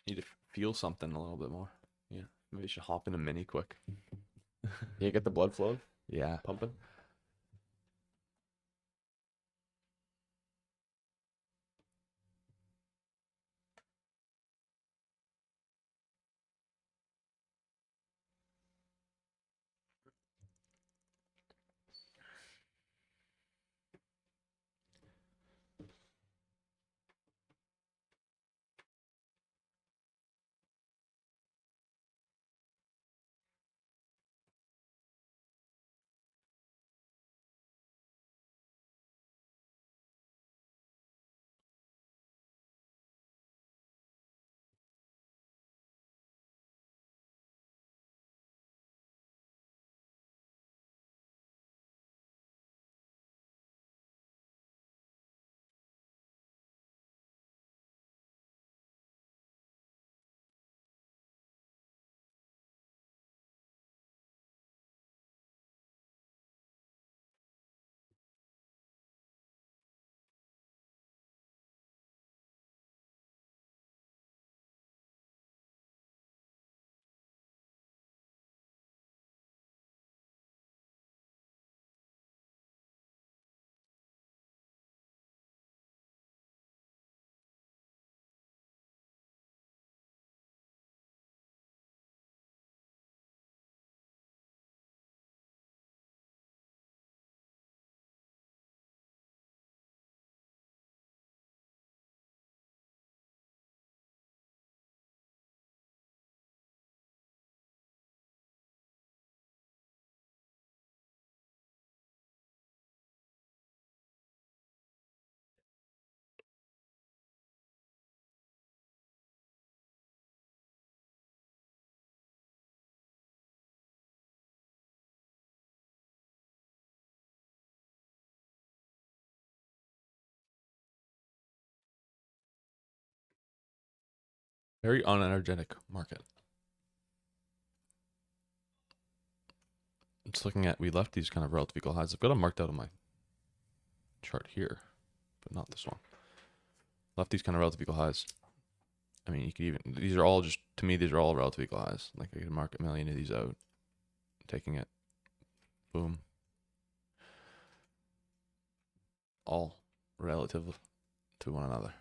Need to feel something a little bit more. Yeah, maybe I should hop in a mini quick. You get the blood flowing, Yeah. pumping. Very unenergetic market. Just looking at, we left these kind of relative equal highs. I've got them marked out on my chart here, but not this one. Left these kind of relative equal highs. I mean, you could even, these are all just, to me, these are all relative equal highs. Like I could mark a million of these out, taking it, boom. All relative to one another.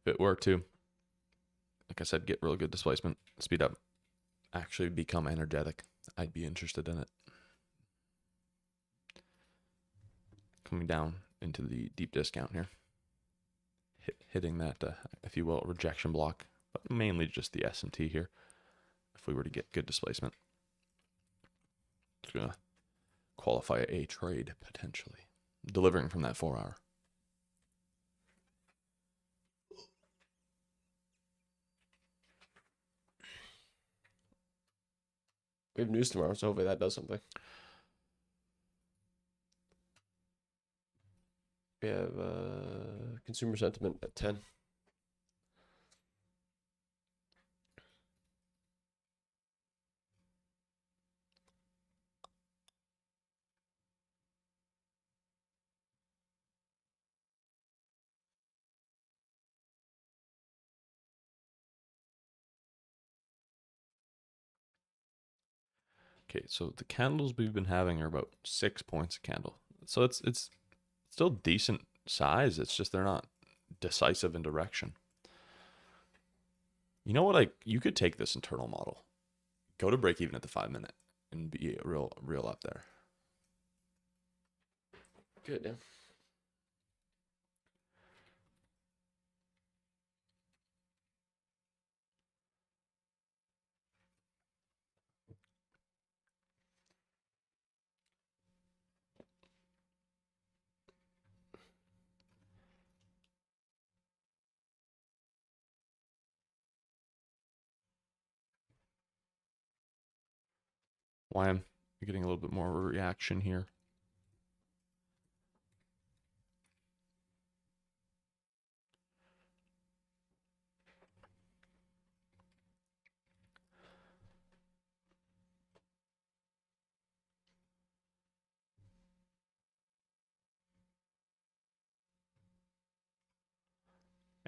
If it were to, like I said, get real good displacement, speed up, actually become energetic, I'd be interested in it. Coming down into the deep discount here. Hitting that, if you will, rejection block, but mainly just the S&T here. If we were to get good displacement, it's going to qualify a trade potentially. Delivering from that 4 hour. We have news tomorrow, so hopefully that does something. We have consumer sentiment at 10. Okay, so the candles we've been having are about 6 points a candle. So it's still decent size. It's just they're not decisive in direction. You know what? Like you could take this internal model, go to break even at the 5 minute, and be real up there. Good, yeah. Why am I getting a little bit more reaction here?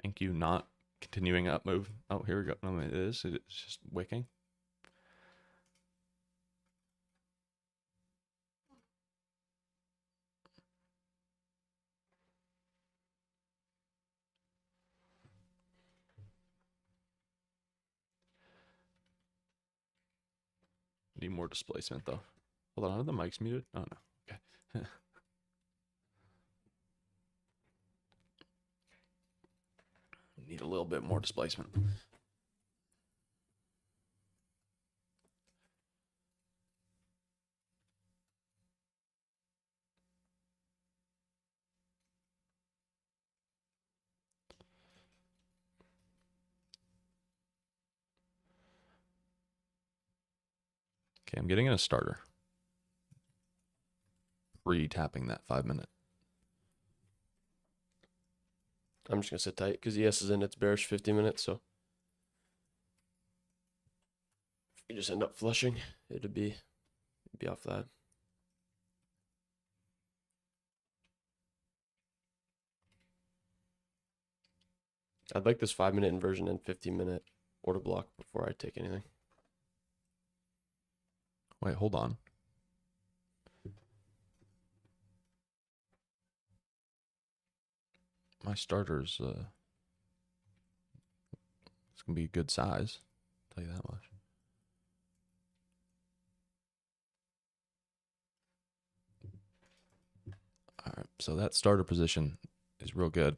Thank you. Not continuing up move. Oh, here we go. No, it is. It's just wicking. Need more displacement though. Hold on, are the mics muted? Oh no. Okay. Need a little bit more displacement. Okay, I'm getting in a starter. Re-tapping that 5 minute. I'm just going to sit tight because ES is in its bearish 50 minutes, so if we just end up flushing, it'd be off that. I'd like this 5 minute inversion and 15 minute order block before I take anything. Wait, hold on. My starter's it's gonna be a good size. I'll tell you that much. All right, so that starter position is real good.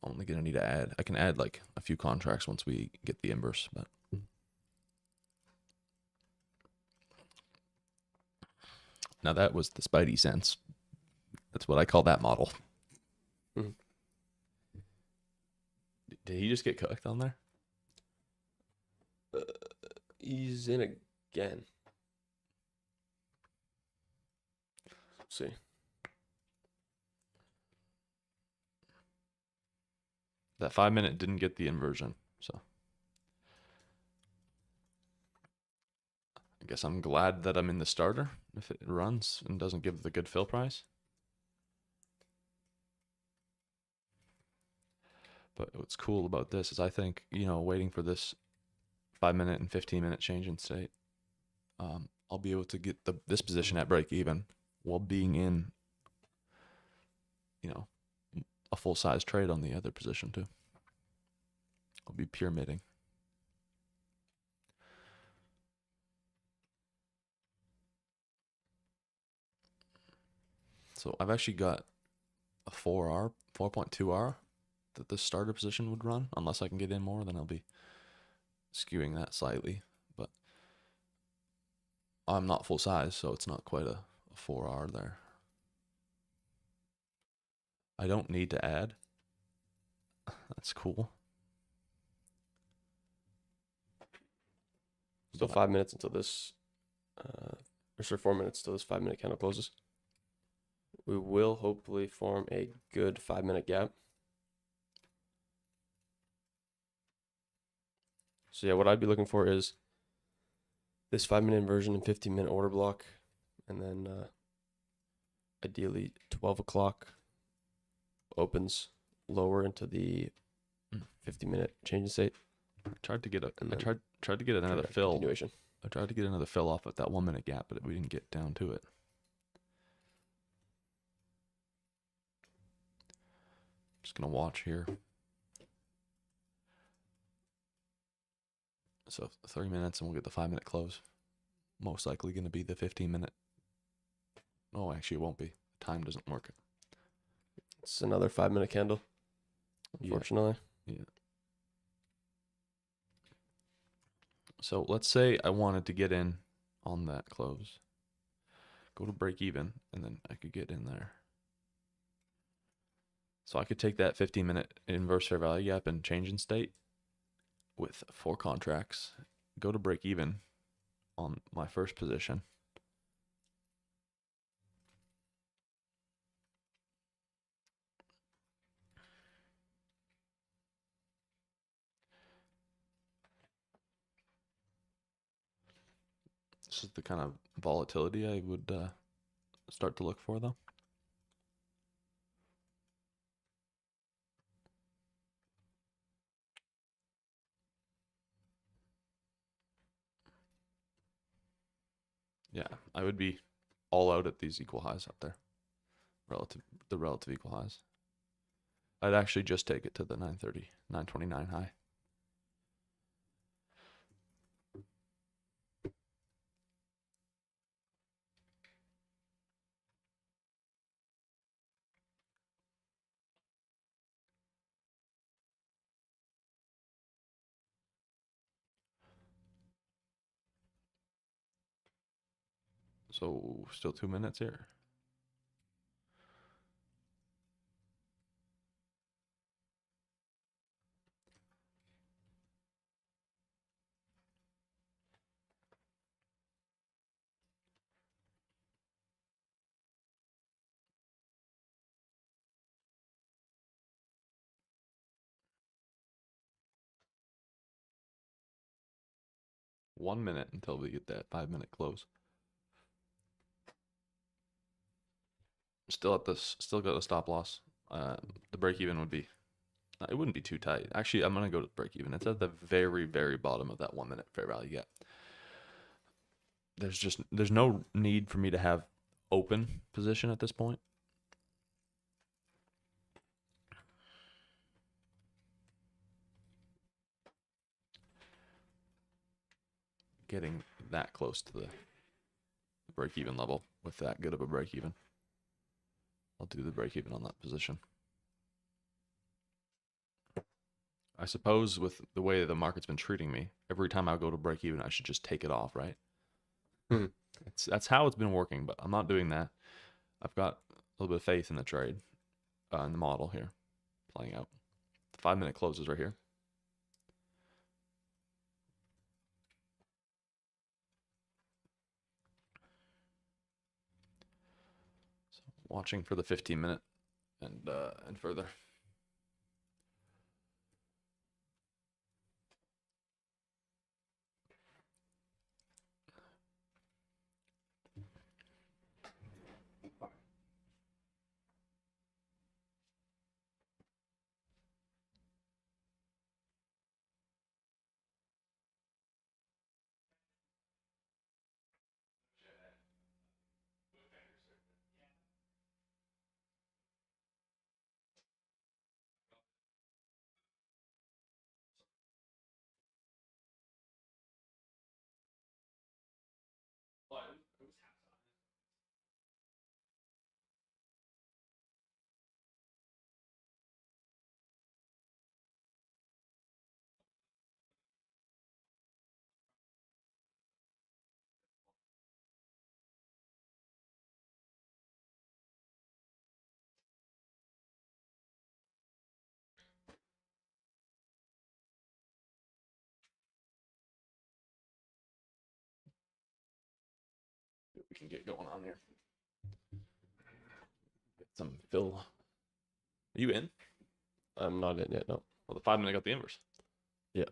only gonna need to add. I can add like a few contracts once we get the inverse, but now that was the Spidey sense. That's what I call that model. Mhm. Did he just get cooked on there? He's in again. Let's see. That 5 minute didn't get the inversion, so I guess I'm glad that I'm in the starter if it runs and doesn't give the good fill price. But what's cool about this is I think, waiting for this 5 minute and 15 minute change in state, I'll be able to get this position at break even while being in, a full size trade on the other position too. I'll be pyramiding. So I've actually got a 4.2R that the starter position would run. Unless I can get in more, then I'll be skewing that slightly. But I'm not full size, so it's not quite a 4R there. I don't need to add. That's cool. Still 5 minutes until this, or sorry, 4 minutes till this 5 minute candle closes. We will hopefully form a good 5 minute gap. So yeah, what I'd be looking for is this 5 minute inversion and 15 minute order block, and then ideally 12 o'clock opens lower into the 50 minute change in state. I tried to get And then tried to get another fill. Continuation. I tried to get another fill off at that 1 minute gap, but we didn't get down to it. Just gonna watch here. So 30 minutes and we'll get the 5 minute close. Most likely gonna be the 15 minute. Oh, actually it won't be. The time doesn't work. It's another 5 minute candle, unfortunately. Yeah. So let's say I wanted to get in on that close. Go to break even, and then I could get in there. So I could take that 15 minute inverse fair value gap and change in state with 4 contracts, go to break even on my first position. This is the kind of volatility I would start to look for, though. Yeah, I would be all out at these equal highs up there. The relative equal highs. I'd actually just take it to the 930, 929 high. So still 2 minutes here. One minute until we get that 5 minute close. Still got a stop loss. The break even would be, it wouldn't be too tight. Actually, I'm gonna go to break even. It's at the very, very bottom of that 1 minute fair value gap. There's no need for me to have open position at this point. Getting that close to the break even level with that good of a break even. I'll do the break even on that position. I suppose with the way the market's been treating me, every time I go to break even, I should just take it off, right? Hmm. That's how it's been working, but I'm not doing that. I've got a little bit of faith in the trade, in the model here, playing out. The 5-minute closes right here. So watching for the 15-minute and further. We can get going on here. Get some fill. Are you in? I'm not in yet. No. Well, the 5-minute got the inverse. Yeah.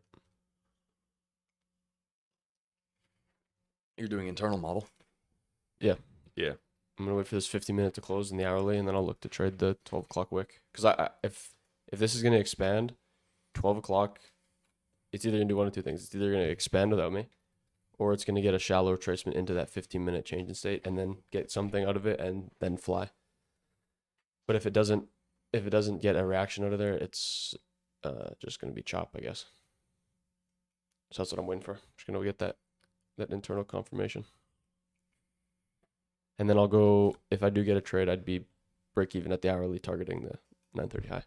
You're doing internal model. Yeah. Yeah. I'm gonna wait for this 15-minute to close in the hourly, and then I'll look to trade the 12 o'clock wick. Because if this is gonna expand, 12 o'clock, it's either gonna do one of two things. It's either gonna expand without me, or it's gonna get a shallow retracement into that 15-minute change in state, and then get something out of it, and then fly. But if it doesn't get a reaction out of there, it's just gonna be chop, I guess. So that's what I'm waiting for. Just gonna go get that internal confirmation. And then I'll go, if I do get a trade, I'd be break even at the hourly, targeting the 930 high.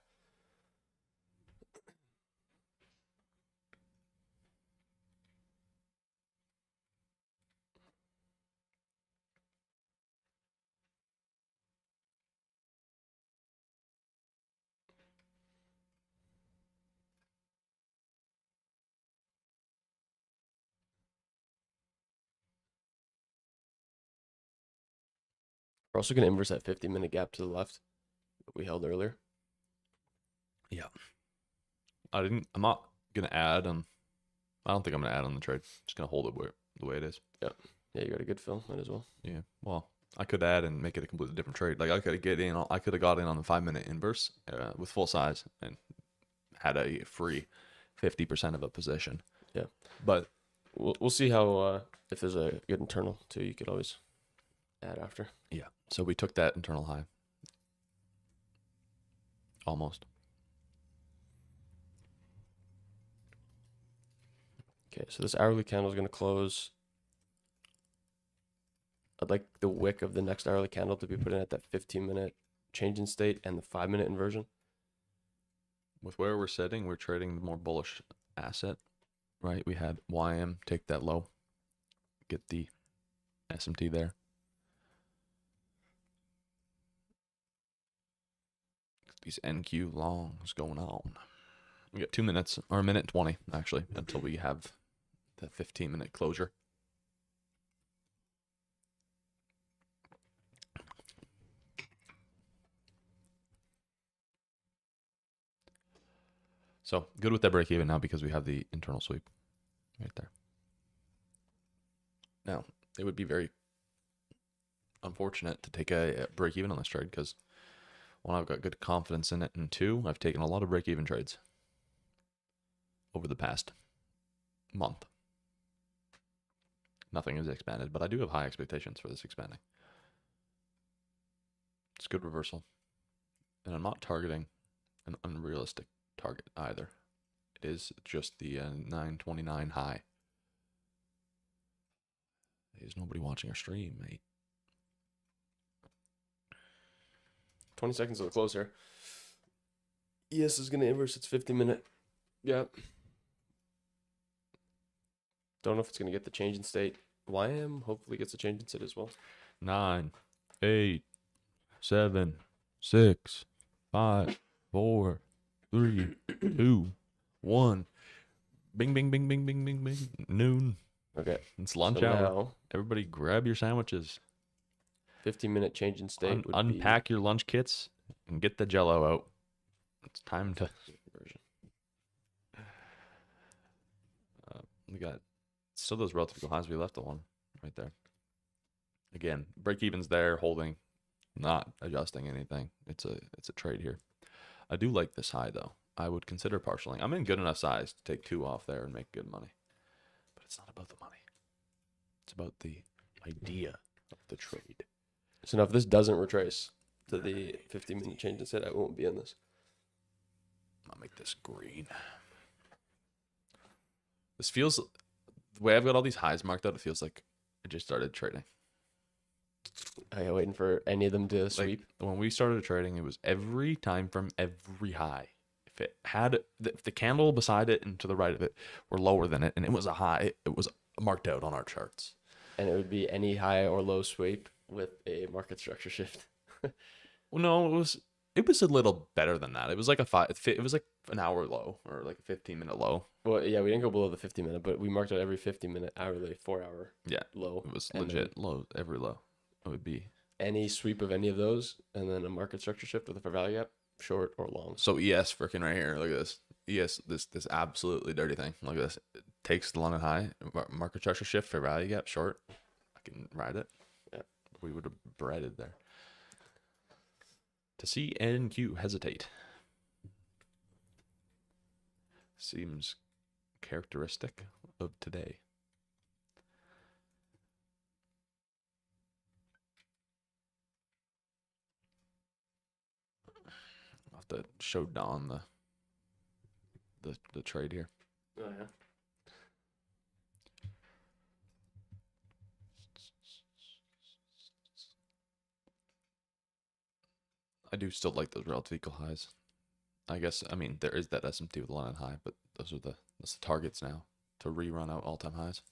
We're also going to inverse that 50-minute gap to the left that we held earlier. Yeah. I'm not gonna add on. I don't think I'm gonna add on the trade. Just gonna hold it the way it is. Yeah, you got a good fill. Might as well. Yeah. Well, I could add and make it a completely different trade. Like I could have got in on the 5-minute inverse with full size and had a free 50% of a position. Yeah. But We'll see how if there's a good internal too. You could always add after. yeah. So we took that internal high. Almost. Okay, so this hourly candle is going to close. I'd like the wick of the next hourly candle to be put in at that 15-minute change in state and the 5-minute inversion. With where we're sitting, we're trading the more bullish asset, right? We had YM take that low, get the SMT there. These NQ longs going on. We got 2 minutes, or a minute 20 actually, until we have the 15-minute closure. So good with that break even now because we have the internal sweep right there. Now, it would be very unfortunate to take a break even on this trade because one, I've got good confidence in it, and two, I've taken a lot of break even trades over the past month. Nothing has expanded, but I do have high expectations for this expanding. It's a good reversal. And I'm not targeting an unrealistic target either. It is just the 929 high. There's nobody watching our stream, mate. 20 seconds of the close here. ES is going to inverse its 50-minute Yeah. Don't know if it's gonna get the change in state. YM hopefully gets a change in state as well. 9, 8, 7, 6, 5, 4, 3, 2, 1. Bing, bing, bing, bing, bing, bing, bing. Noon. Okay. It's lunch So hour. now, Everybody grab your sandwiches. 15-minute change in state would Unpack your lunch kits and get the Jello out. It's time to. We got still those relative highs. We left the one right there. Again, break even's there, holding, not adjusting anything. It's a trade here. I do like this high though. I would consider partialing. I'm in good enough size to take 2 off there and make good money. But it's not about the money. It's about the idea of the trade. So now if this doesn't retrace to the 15-minute change in state, I won't be in this. I'll make this green. This feels, the way I've got all these highs marked out, it feels like I just started trading. I got waiting for any of them to Like, sweep. when we started trading, it was every time from every high. If it had, if the candle beside it and to the right of it were lower than it, and it was a high, it was marked out on our charts. And it would be any high or low sweep with a market structure shift. Well, no, it was a little better than that. It was like it was like an hour low or like a 15-minute low. Well, yeah, we didn't go below the 50-minute, but we marked out every 50-minute, hourly, 4-hour Yeah, low. it was And legit low, every low. It would be. Any sweep of any of those, and then a market structure shift with a fair value gap, short or long. So ES freaking right here. Look at this. ES, this absolutely dirty thing. Look at this. It takes the London high, market structure shift, fair value gap, short. I can ride it. Yeah. We would have breaded there. To see NQ hesitate seems characteristic of today. I'll have to show Don the trade here. Oh, yeah. I do still like those relative equal highs. I guess, I mean, there is that SMT with London high, but that's the targets now to rerun out all-time highs.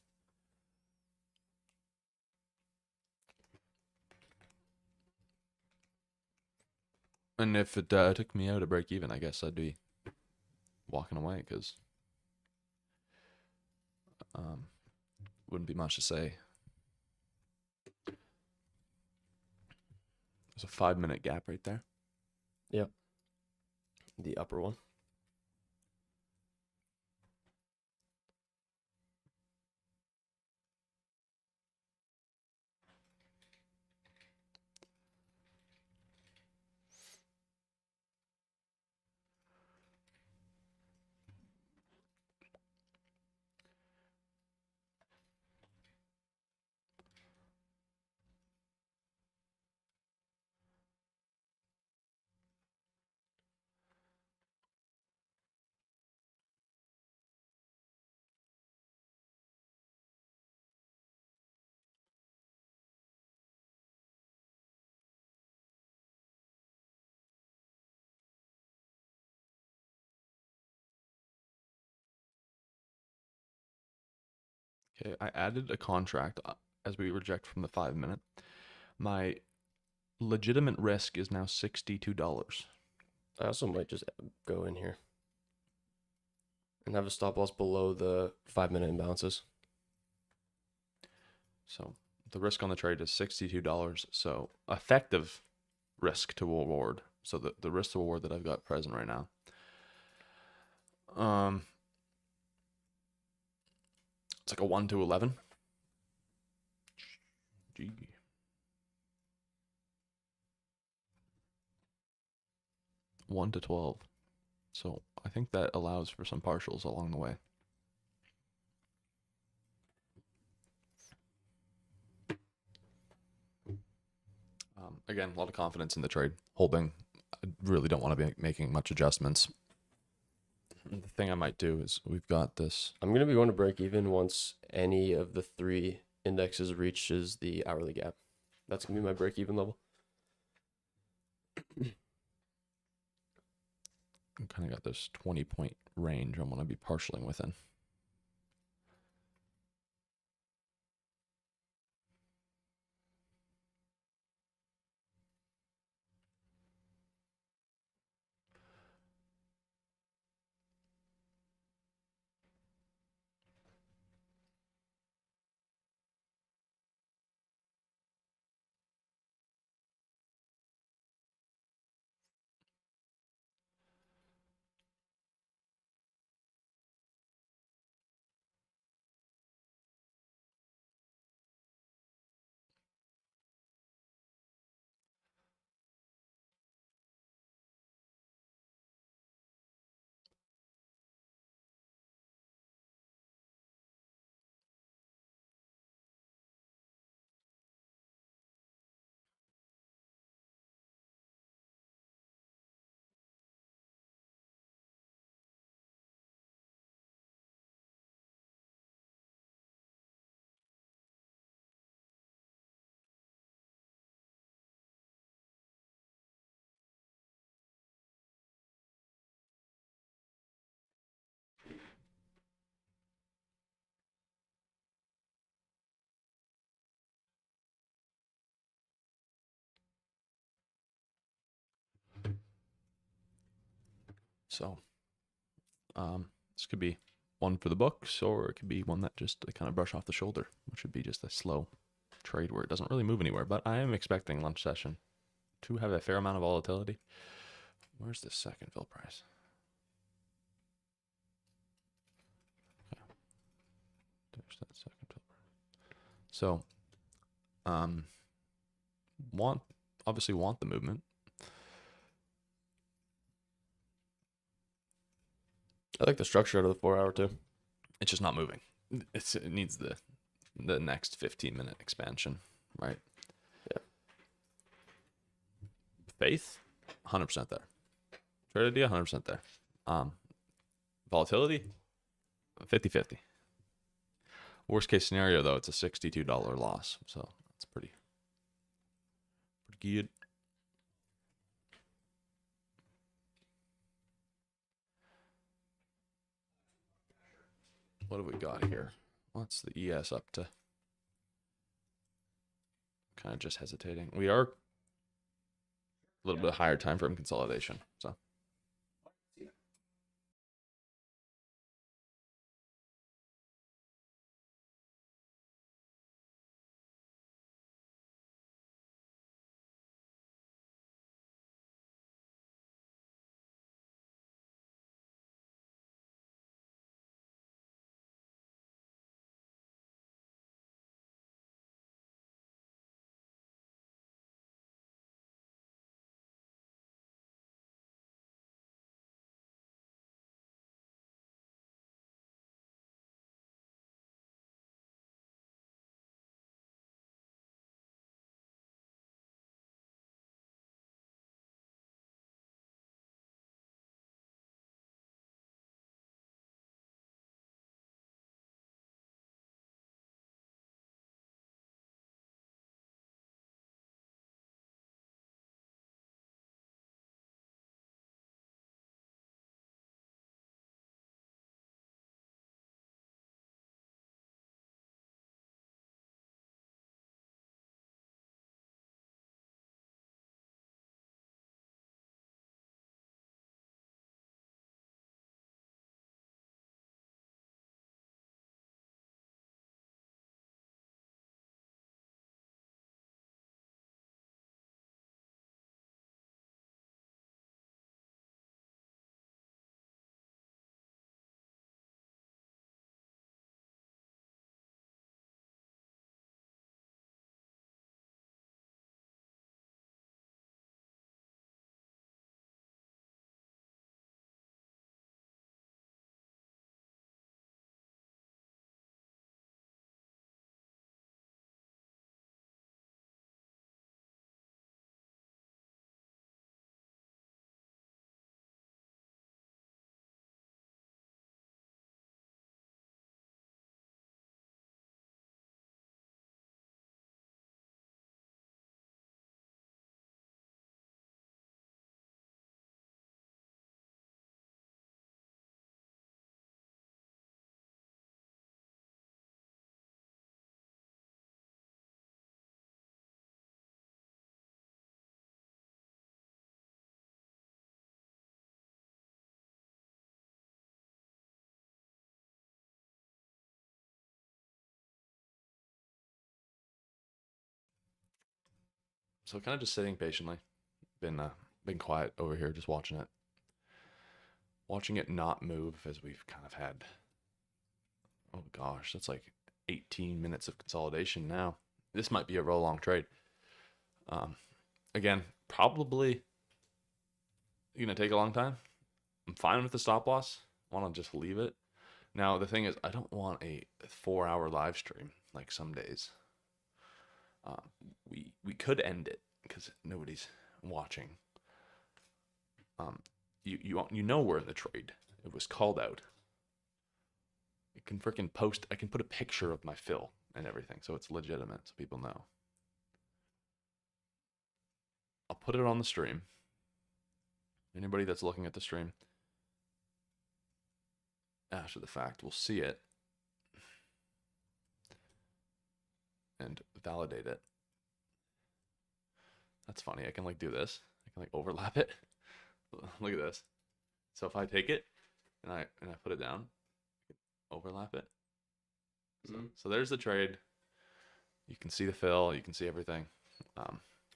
And if it took me out to break even, I guess I'd be walking away because wouldn't be much to say. There's a 5-minute gap right there. Yep. The upper one. Okay, I added a contract as we reject from the 5-minute. My legitimate risk is now $62. I also might just go in here and have a stop loss below the 5-minute imbalances. So the risk on the trade is $62. So effective risk to reward. So the risk to reward that I've got present right now. It's like a 1 to 11. Gee. One to 12. So I think that allows for some partials along the way. Again, a lot of confidence in the trade. Holding. I really don't want to be making much adjustments. The thing I might do is we've got this. I'm going to be going to break even once any of the 3 indexes reaches the hourly gap. That's going to be my break even level. Kind of got this 20-point range I want to be partialing within. So this could be one for the books, or it could be one that just kind of brush off the shoulder, which would be just a slow trade where it doesn't really move anywhere. But I am expecting lunch session to have a fair amount of volatility. Where's the second fill price? Okay. There's that second fill price. So obviously want the movement. I like the structure out of the 4 hour too. It's just not moving. It needs the next 15-minute expansion, right? Yeah. Faith, 100% there. Trade idea, 100% there. Volatility, 50-50. Worst case scenario though, it's a $62 loss, so that's pretty good. What have we got here? What's the ES up to? Kind of just hesitating. We are a little bit higher time frame consolidation, so So kind of just sitting patiently. Been quiet over here, just watching it not move as we've kind of had. Oh gosh, that's like 18 minutes of consolidation now. This might be a real long trade. Again, probably gonna take a long time. I'm fine with the stop loss. I want to just leave it. Now the thing is, I don't want a 4-hour live stream like some days. We could end it because nobody's watching. You know we're in the trade. It was called out. I can freaking post. I can put a picture of my fill and everything, so it's legitimate, so people know. I'll put it on the stream. Anybody that's looking at the stream after the fact will see it and validate it. That's funny. I can like do this. I can like overlap it. Look at this. So if I take it and I put it down, I can overlap it. So there's the trade. You can see the fill. You can see everything.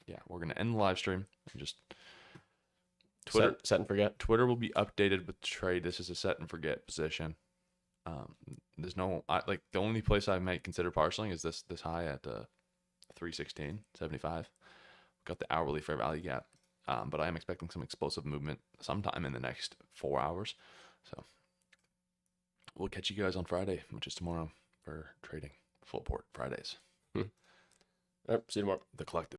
Yeah, we're gonna end the live stream and just Twitter Set and forget. Twitter will be updated with the trade. This is a set and forget position. There's no like the only place I might consider parceling is this high at 316.75. Got the hourly fair value gap, but I am expecting some explosive movement sometime in the next 4 hours. So we'll catch you guys on Friday, which is tomorrow, for trading full port Fridays. All right, see you tomorrow. The collective.